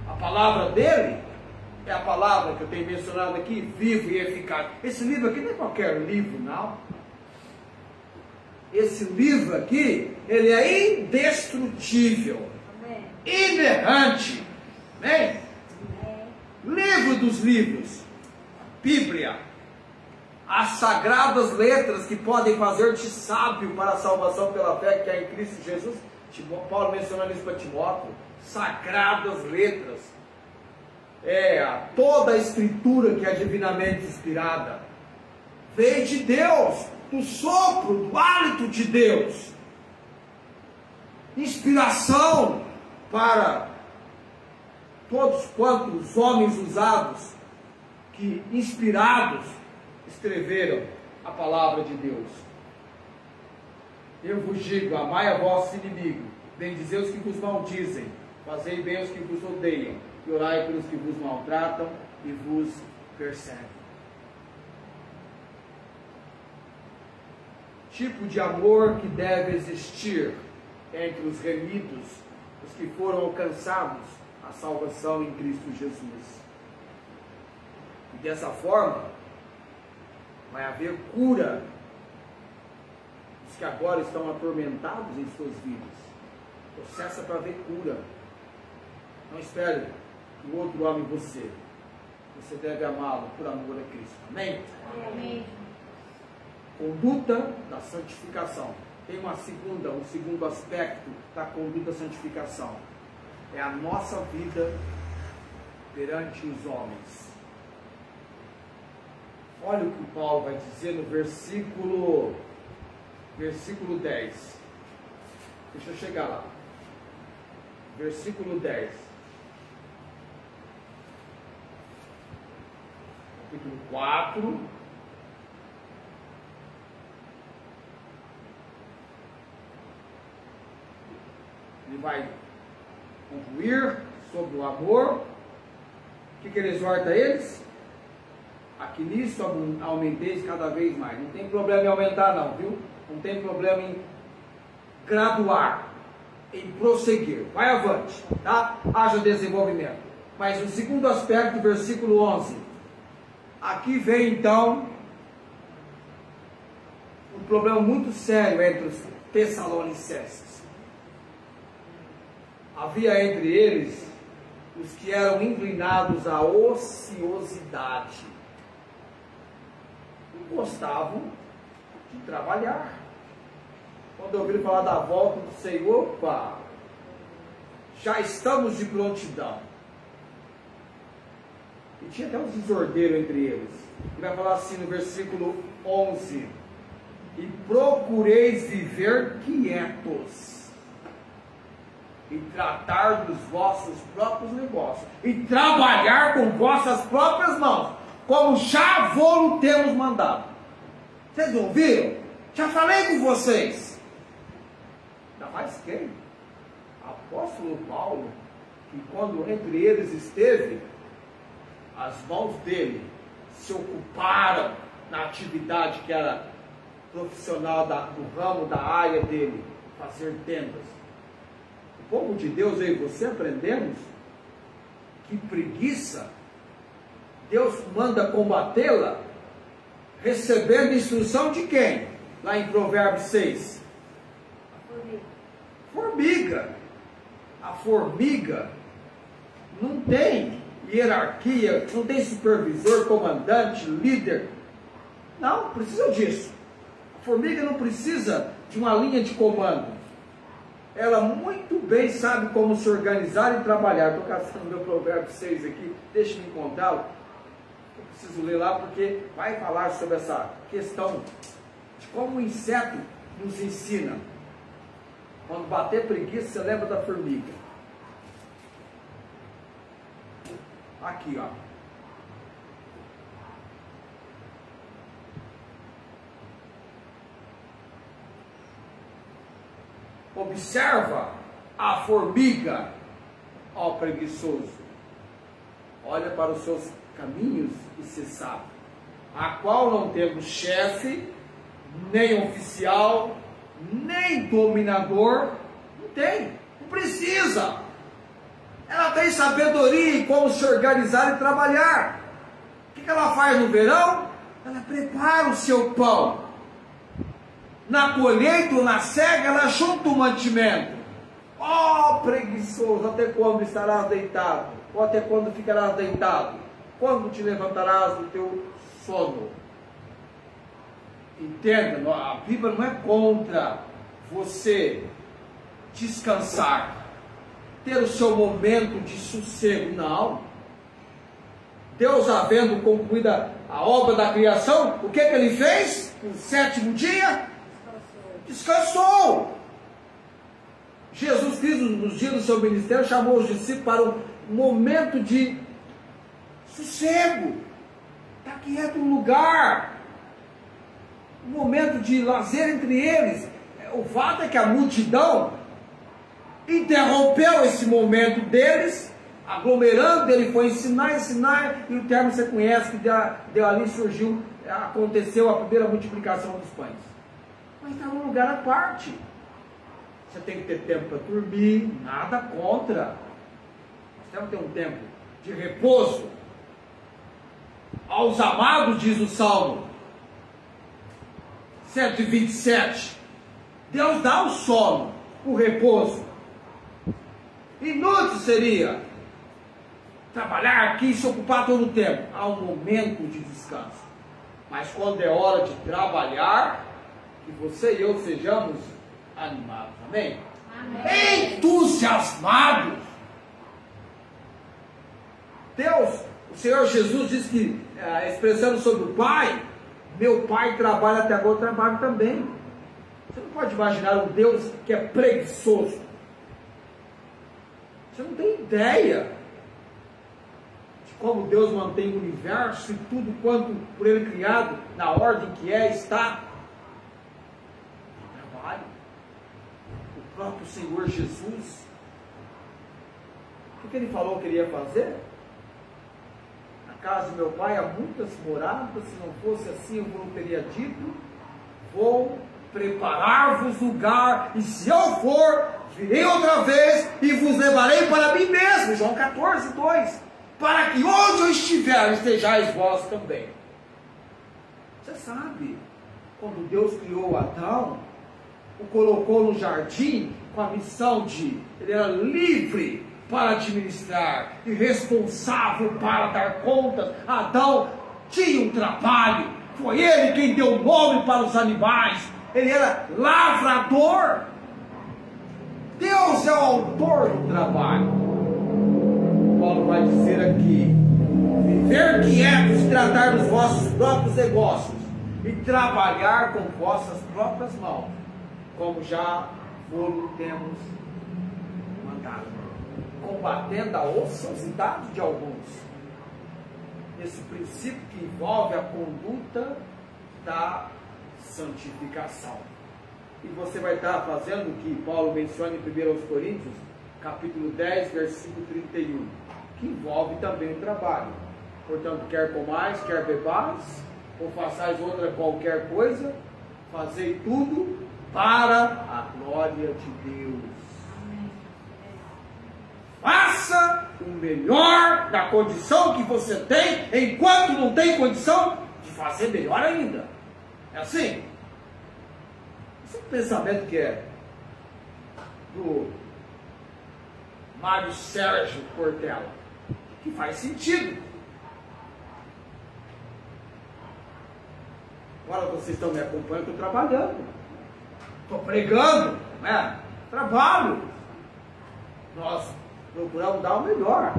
A palavra dele é a palavra que eu tenho mencionado aqui, vivo e eficaz. Esse livro aqui não é qualquer livro, não. Esse livro aqui, ele é indestrutível, Amém. inerrante. Amém? Amém. Livro dos livros, Bíblia, as sagradas letras que podem fazer-te sábio para a salvação pela fé que há em Cristo Jesus. Paulo mencionando isso para Timóteo. Sagradas letras. Toda a escritura que é divinamente inspirada vem de Deus, do sopro, do hálito de Deus. Inspiração para todos quantos homens usados, que inspirados, escreveram a palavra de Deus. Eu vos digo, amai a vosso inimigo, bendizei os que vos maldizem, fazei bem aos que vos odeiam, e orai pelos que vos maltratam e vos perseguem. Tipo de amor que deve existir entre os remidos, os que foram alcançados a salvação em Cristo Jesus. E dessa forma, vai haver cura dos que agora estão atormentados em suas vidas. Processa para ver cura. Não espere que o outro ame você. Você deve amá-lo por amor a Cristo. Amém? Amém. Conduta da santificação. Tem um segundo aspecto da conduta da santificação. É a nossa vida perante os homens. Olha o que Paulo vai dizer no versículo 10. Deixa eu chegar lá. Versículo 10. Capítulo 4. Ele vai concluir sobre o amor que ele exorta eles? A que nisso aumenteis cada vez mais. Não tem problema em aumentar não, viu? Não tem problema em graduar, em prosseguir. Vai avante, tá? Haja desenvolvimento. Mas o segundo aspecto, versículo 11. Aqui vem então um problema muito sério entre os tessalonicenses. Havia entre eles os que eram inclinados à ociosidade. Não gostavam de trabalhar. Quando ouviram falar da volta do Senhor, opa, já estamos de prontidão. E tinha até um desordeiro entre eles. Ele vai falar assim no versículo 11: e procureis viver quietos, e tratar dos vossos próprios negócios, e trabalhar com vossas próprias mãos, como já vos temos mandado. Vocês ouviram? Já falei com vocês. Ainda mais quem? Apóstolo Paulo, que quando entre eles esteve, as mãos dele se ocuparam na atividade que era profissional do ramo, da área dele, fazer tendas. O povo de Deus, eu e você aprendemos que preguiça, Deus manda combatê-la, recebendo instrução de quem? Lá em Provérbios 6. Formiga. A formiga não tem hierarquia, não tem supervisor, comandante, líder. Não precisa disso. A formiga não precisa de uma linha de comando. Ela muito bem sabe como se organizar e trabalhar. Estou caçando meu provérbio 6 aqui, deixe-me encontrá-lo. Eu preciso ler lá porque vai falar sobre essa questão de como o inseto nos ensina. Quando bater preguiça, você lembra da formiga. Aqui, ó. Observa a formiga, ó preguiçoso. Olha para os seus caminhos e se sabe. A qual não temos chefe, nem oficial, nem dominador. Não tem, não precisa. Ela tem sabedoria em como se organizar e trabalhar. O que ela faz no verão? Ela prepara o seu pão. Na colheita ou na cega, ela junta o mantimento. Oh, preguiçoso, até quando estarás deitado? Ou até quando ficarás deitado? Quando te levantarás do teu sono? Entenda, a Bíblia não é contra você descansar, ter o seu momento de sossego, não. Deus, havendo concluída a obra da criação, o que ele fez? No sétimo dia, descansou. Jesus Cristo, nos dias do seu ministério, chamou os discípulos para um momento de sossego, está quieto no lugar, um momento de lazer entre eles. O fato é que a multidão interrompeu esse momento deles, aglomerando, ele foi ensinar, e o termo você conhece, que deu ali, surgiu, aconteceu a primeira multiplicação dos pães. Mas está num lugar à parte. Você tem que ter tempo para dormir, nada contra. Nós temos que ter um tempo de repouso. Aos amados, diz o Salmo 127, Deus dá o sono, o repouso. Inútil seria trabalhar aqui e se ocupar todo o tempo. Há um momento de descanso. Mas quando é hora de trabalhar, que você e eu sejamos animados. Amém? Amém. Entusiasmados. Deus, o Senhor Jesus diz que, expressando sobre o Pai, meu Pai trabalha até agora, eu trabalho também. Você não pode imaginar um Deus que é preguiçoso. Você não tem ideia de como Deus mantém o universo e tudo quanto por Ele criado, na ordem que está. Trabalho. O próprio Senhor Jesus, o que Ele falou que Ele ia fazer? casa de meu pai há muitas moradas, se não fosse assim eu não teria dito, vou preparar-vos lugar, e se eu for, virei outra vez e vos levarei para mim mesmo. João 14, 2. Para que onde eu estiver, estejais vós também. Você sabe, quando Deus criou Adão, o colocou no jardim com a missão de, ele era livre para administrar e responsável para dar contas. Adão tinha um trabalho, foi ele quem deu nome para os animais, ele era lavrador. Deus é o autor do trabalho. Paulo vai dizer aqui: viver quietos, tratar dos vossos próprios negócios e trabalhar com vossas próprias mãos, como já vos temos mandado, combatendo a ociosidade de alguns. Esse princípio que envolve a conduta da santificação. E você vai estar fazendo o que Paulo menciona em 1 Coríntios, capítulo 10, versículo 31, que envolve também o trabalho. Portanto, quer comais, quer bebais, ou façais outra qualquer coisa, fazei tudo para a glória de Deus. Faça o melhor da condição que você tem, enquanto não tem condição de fazer melhor ainda. É assim? Esse é um pensamento que é do Mário Sérgio Cortella, que faz sentido. Agora vocês estão me acompanhando, estou trabalhando, estou pregando, né? Trabalho. Nós procuramos dar o melhor.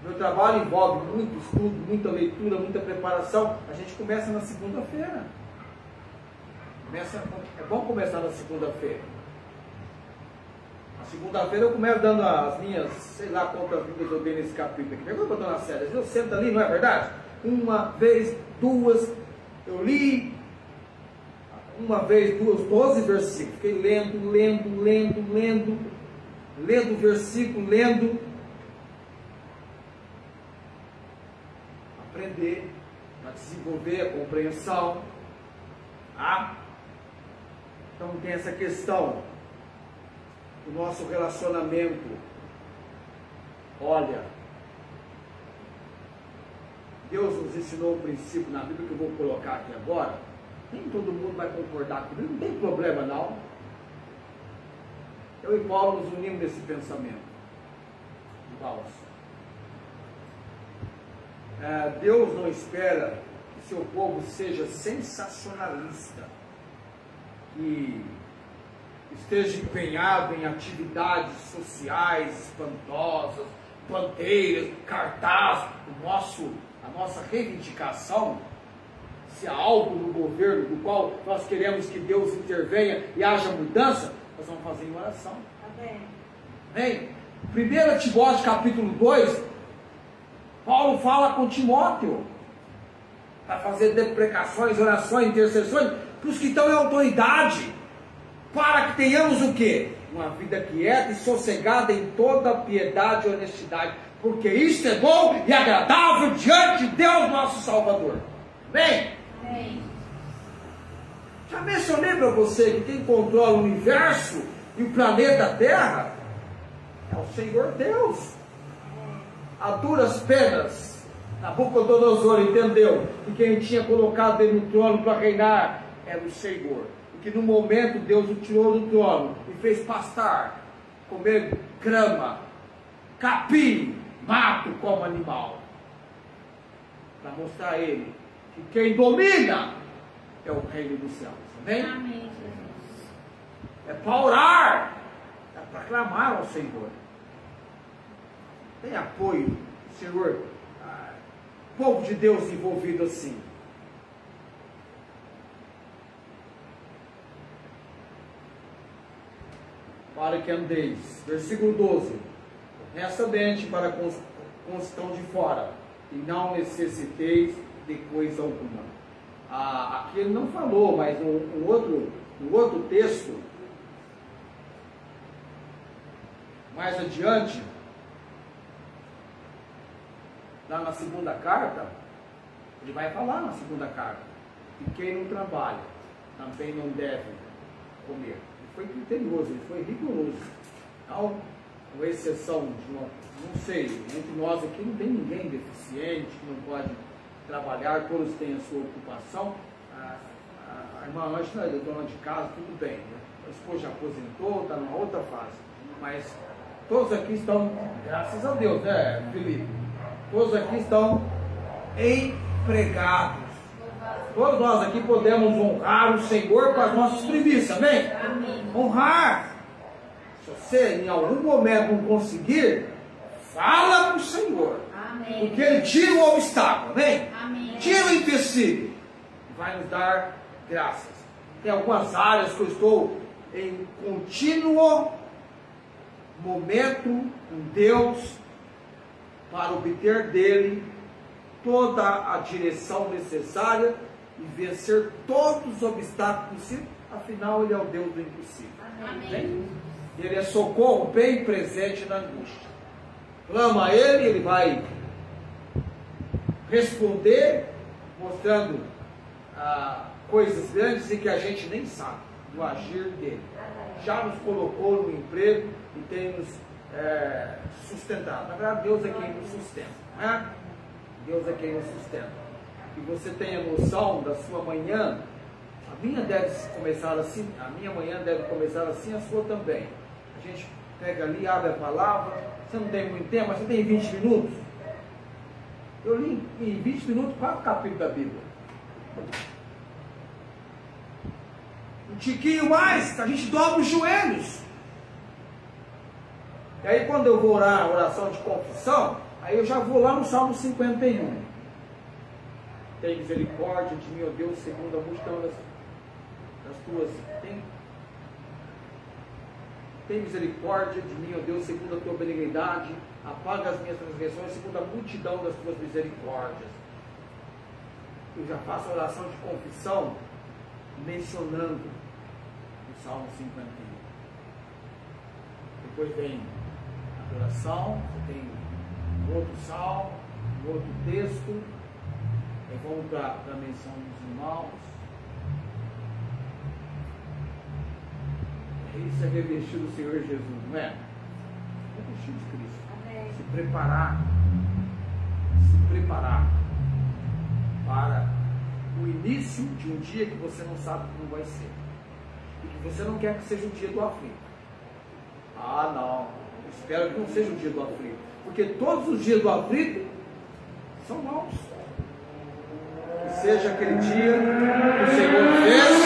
Meu trabalho envolve muito estudo, muita leitura, muita preparação. A gente começa na segunda-feira. É bom começar na segunda-feira. Na segunda-feira eu começo dando as minhas, sei lá quantas vidas eu dei nesse capítulo aqui. Pegou botando nas séries? Eu sento ali, não é verdade? Uma vez, duas, eu li. Uma vez, duas, 12 versículos. Fiquei lendo o versículo, aprender, a desenvolver a compreensão. Tá? Então tem essa questão do nosso relacionamento. Olha, Deus nos ensinou um princípio na Bíblia que eu vou colocar aqui agora. Nem todo mundo vai concordar comigo, não tem problema não. Eu e Paulo nos unimos nesse pensamento. Deus não espera que seu povo seja sensacionalista, que esteja empenhado em atividades sociais espantosas, bandeiras, cartazes. A nossa reivindicação, se há algo no governo do qual nós queremos que Deus intervenha e haja mudança, nós vamos fazer em oração. Amém? 1 Timóteo capítulo 2, Paulo fala com Timóteo para fazer deprecações, orações, intercessões para os que estão em autoridade, para que tenhamos o quê? Uma vida quieta e sossegada em toda piedade e honestidade, porque isto é bom e agradável diante de Deus nosso Salvador. Amém? Amém. Já mencionei para você que quem controla o universo e o planeta Terra é o Senhor Deus. A duras penas, Nabucodonosor entendeu que quem tinha colocado ele no trono para reinar era o Senhor. E que no momento Deus o tirou do trono e fez pastar, comer grama, capim, mato como animal. Para mostrar a ele que quem domina é o reino dos céus. Amém? Amém, Jesus. É para orar, é para clamar ao Senhor. Tem apoio, Senhor, povo de Deus envolvido assim. Para que andeis, versículo 12, honestamente para com os que estão de fora, e não necessiteis de coisa alguma. Aqui ele não falou, mas no outro texto, mais adiante, lá na segunda carta, ele vai falar na segunda carta, que quem não trabalha também não deve comer. Ele foi criterioso, ele foi rigoroso. Então, com exceção de uma, não sei, entre nós aqui não tem ninguém deficiente, que não pode trabalhar, todos têm a sua ocupação. A irmã Ângela é dona de casa, tudo bem, né? A esposa já aposentou, está numa outra fase. Mas todos aqui estão, graças a Deus, né, Felipe? Todos aqui estão empregados. Todos nós aqui podemos honrar o Senhor com as nossas primícias, amém? Amém. Honrar. Se você em algum momento não conseguir, fala com o Senhor. Amém. Porque Ele tira o obstáculo, amém? Amém. Tira o empecilho. Vai nos dar graças. Tem algumas áreas que eu estou em contínuo momento com Deus para obter dele toda a direção necessária e vencer todos os obstáculos possíveis. Afinal, Ele é o Deus do impossível. Amém. Ele é socorro bem presente na angústia. Clama a Ele, Ele vai responder, mostrando coisas grandes e que a gente nem sabe do agir dele. Já nos colocou no emprego e tem nos sustentado. Na verdade, Deus é quem nos sustenta, né? Deus é quem nos sustenta. Que você tenha noção da sua manhã. A minha deve começar assim, a minha manhã deve começar assim, a sua também. A gente pega ali, abre a palavra. Você não tem muito tempo, mas você tem 20 minutos. Eu li em 20 minutos 4 capítulos da Bíblia. Um tiquinho mais, que a gente dobra os joelhos. E aí quando eu vou orar a oração de confissão, aí eu já vou lá no Salmo 51. Tem misericórdia de mim, ó Deus, segundo a multidão das tuas... Tem misericórdia de mim, ó Deus, segundo a tua benignidade. Apaga as minhas transgressões, segundo a multidão das tuas misericórdias. Eu já faço a oração de confissão mencionando o Salmo 51. Depois vem a adoração, você tem um outro salmo, um outro texto, aí vamos para a menção dos irmãos. Isso é revestir do Senhor Jesus, não é? Revestir de Cristo. Amém. Se preparar para o início de um dia que você não sabe como vai ser. E que você não quer que seja o dia do aflito. Ah, não. Eu espero que não seja o dia do aflito. Porque todos os dias do aflito são maus. Que seja aquele dia que o Senhor fez,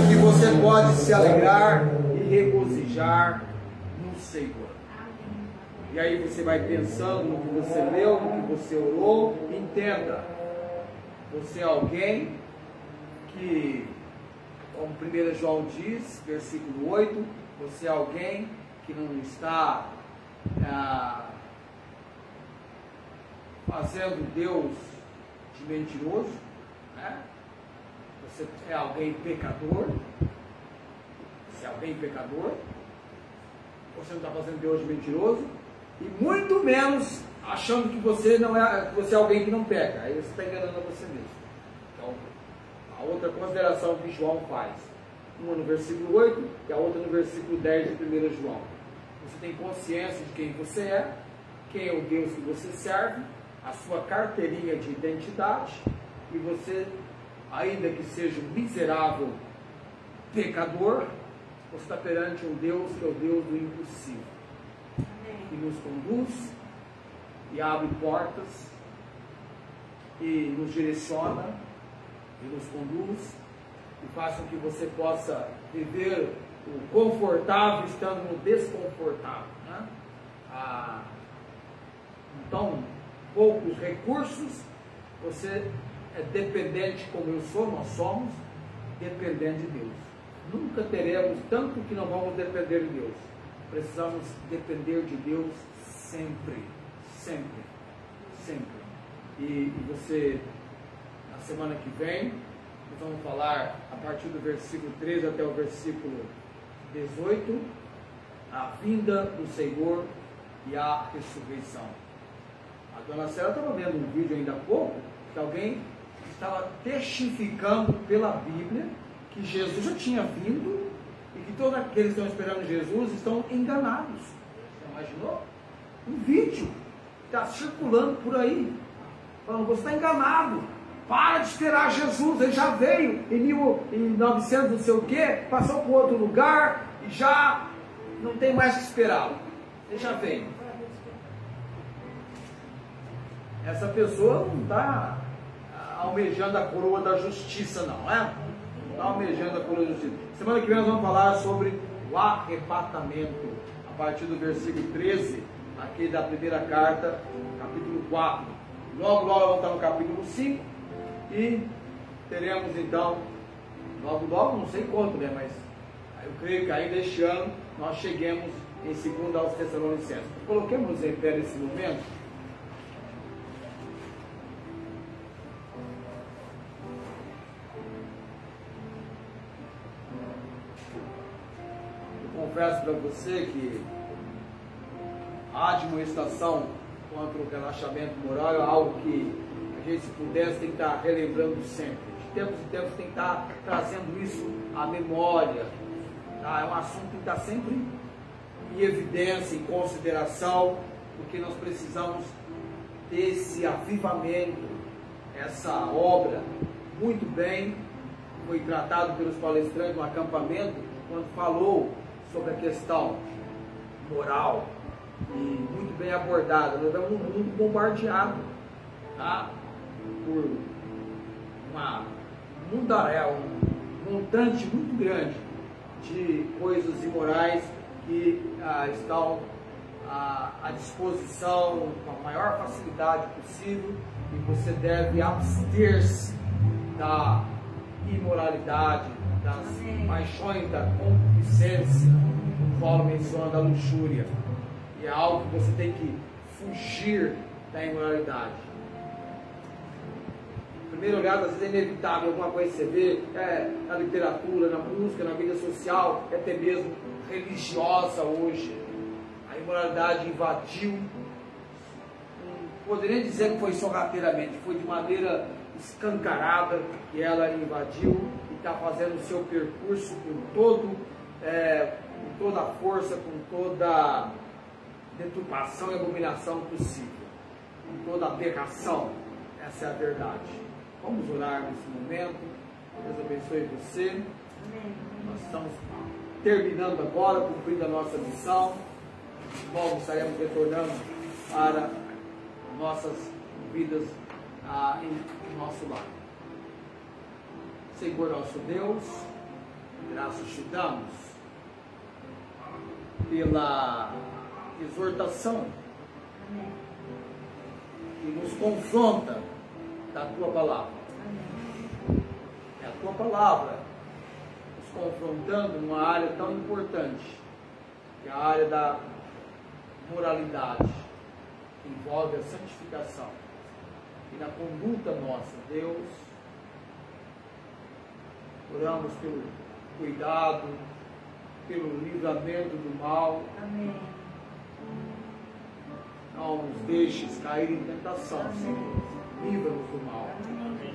que você pode se alegrar e regozijar no Senhor. E aí você vai pensando no que você leu, no que você orou. Entenda, você é alguém que, como 1 João diz, versículo 8, você é alguém que não está fazendo Deus de mentiroso, né? Você é alguém pecador. Você é alguém pecador. Você não está fazendo Deus de mentiroso. E muito menos achando que você não é, que você é alguém que não peca. Aí você está enganando a você mesmo. Então, a outra consideração que João faz, uma no versículo 8 e a outra no versículo 10 de 1 João. Você tem consciência de quem você é, quem é o Deus que você serve, a sua carteirinha de identidade, e você, ainda que seja um miserável pecador, você está perante um Deus que é o Deus do impossível, que nos conduz e abre portas e nos direciona e nos conduz e faz com que você possa viver o confortável estando no desconfortável, né? Então, poucos recursos, você é dependente, como eu sou, nós somos dependentes de Deus. Nunca teremos tanto que não vamos depender de Deus. Precisamos depender de Deus sempre, sempre, sempre. E você, na semana que vem, nós vamos falar a partir do versículo 13 até o versículo 18, a vinda do Senhor e a ressurreição. A dona Célia estava vendo um vídeo ainda há pouco, que alguém estava testificando pela Bíblia que Jesus já tinha vindo e que todos aqueles que estão esperando Jesus estão enganados. Você imaginou? Um vídeo que está circulando por aí, falando, você está enganado, para de esperar Jesus, ele já veio em 1900 não sei o que, passou por outro lugar e já não tem mais que esperá-lo, ele já veio. Essa pessoa não está almejando a coroa da justiça, não é? Não está almejando a coroa da justiça. Semana que vem nós vamos falar sobre o arrebatamento, a partir do versículo 13, aqui da primeira carta, capítulo 4. Logo vamos estar no capítulo 5 e teremos então, logo, não sei quanto, né? Mas eu creio que ainda este ano nós cheguemos em 2 aos Tessalonicenses. Coloquemos em pé nesse momento. Confesso para você que a admoestação contra o relaxamento moral é algo que a gente, se pudesse, tem que estar relembrando sempre. De tempos em tempos tem que estar trazendo isso à memória. Tá? É um assunto que está sempre em evidência, em consideração, porque nós precisamos desse avivamento, essa obra muito bem, foi tratado pelos palestrantes no acampamento, quando falou sobre a questão moral e muito bem abordada. Nós estamos num mundo bombardeado, tá? Por um mundaréu, um montante muito grande de coisas imorais que estão à disposição com a maior facilidade possível, e você deve abster-se da imoralidade, das paixões, da concupiscência, como Paulo menciona, da luxúria. E é algo que você tem que fugir da imoralidade. Em primeiro lugar, às vezes é inevitável alguma coisa que você vê na literatura, na música, na vida social, até mesmo religiosa hoje. A imoralidade invadiu, não poderia dizer que foi sorrateiramente, foi de maneira escancarada que ela invadiu, está fazendo o seu percurso com toda a força, com toda a deturpação e abominação possível, com toda a aberração. Essa é a verdade. Vamos orar nesse momento. Deus abençoe você. Nós estamos terminando agora, cumprindo a nossa missão. Logo estaremos retornando para nossas vidas em nosso lar. Senhor nosso Deus, graças te damos pela exortação que nos confronta da tua palavra. É a tua palavra nos confrontando numa área tão importante, que é a área da moralidade, que envolve a santificação. E na conduta nossa, Deus, oramos pelo cuidado, pelo livramento do mal. Amém. Não nos deixes cair em tentação, Amém. Senhor. Livra-nos do mal. Amém.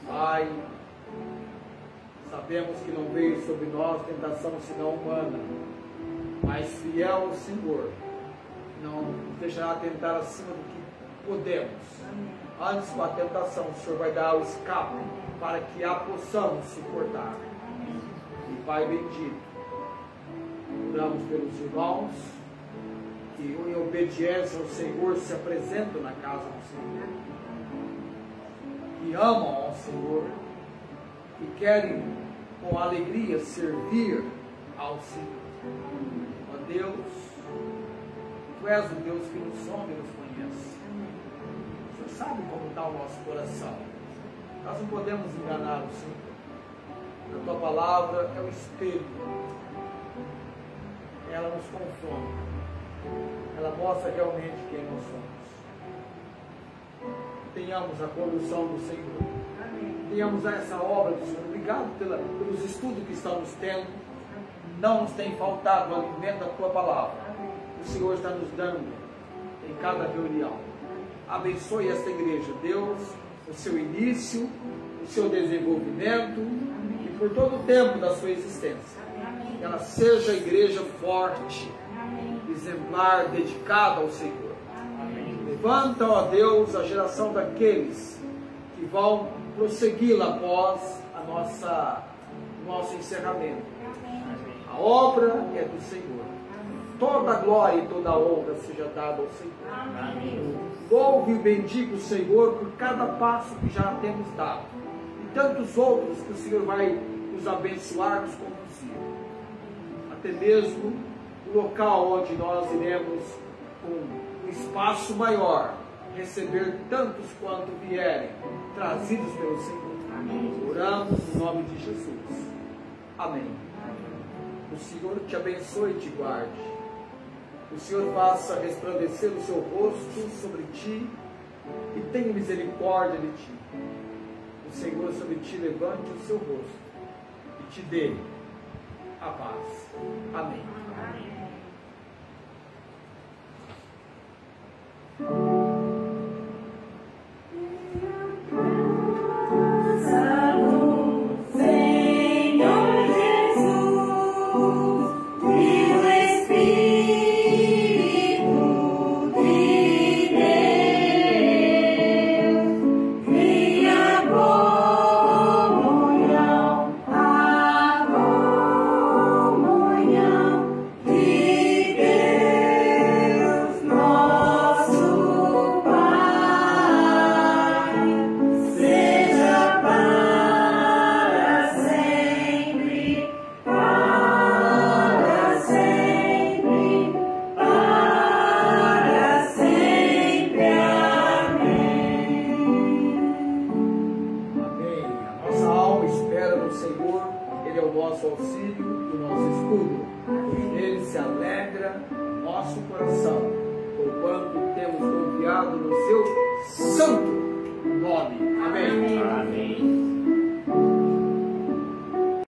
Pai, sabemos que não veio sobre nós tentação senão humana, mas fiel ao Senhor, não nos deixará tentar acima do que podemos. Amém. Antes com a tentação, o Senhor vai dar o escape para que a possamos suportar. E Pai bendito, oramos pelos irmãos que em obediência ao Senhor se apresentam na casa do Senhor, que amam ao Senhor, que querem com alegria servir ao Senhor. Ó Deus, Tu és o Deus que nos sonda e nos conhece. O Senhor sabe como está o nosso coração. Nós não podemos enganar o Senhor. A Tua palavra é o espelho. Ela nos confronta. Ela mostra realmente quem nós somos. Tenhamos a condução do Senhor. Amém. Tenhamos essa obra do Senhor. Obrigado pelos estudos que estamos tendo. Não nos tem faltado o alimento da Tua palavra. Amém. O Senhor está nos dando em cada reunião. abençoe esta igreja, Deus, o seu início, o seu desenvolvimento e por todo o tempo da sua existência. Que ela seja a igreja forte, exemplar, dedicada ao Senhor. Levanta, ó Deus, a geração daqueles que vão prossegui-la após o nosso encerramento. A obra é do Senhor. Toda a glória e toda a honra seja dada ao Senhor. Louve e bendiga o Senhor por cada passo que já temos dado. E tantos outros que o Senhor vai nos abençoar, nos conduzir. Até mesmo o local onde nós iremos, com um espaço maior, receber tantos quanto vierem, trazidos pelo Senhor. Oramos no nome de Jesus. Amém. O Senhor te abençoe e te guarde. O Senhor faça resplandecer o seu rosto sobre ti e tenha misericórdia de ti. O Senhor sobre ti levante o seu rosto e te dê a paz. Amém. No seu santo nome. Amém. Amém.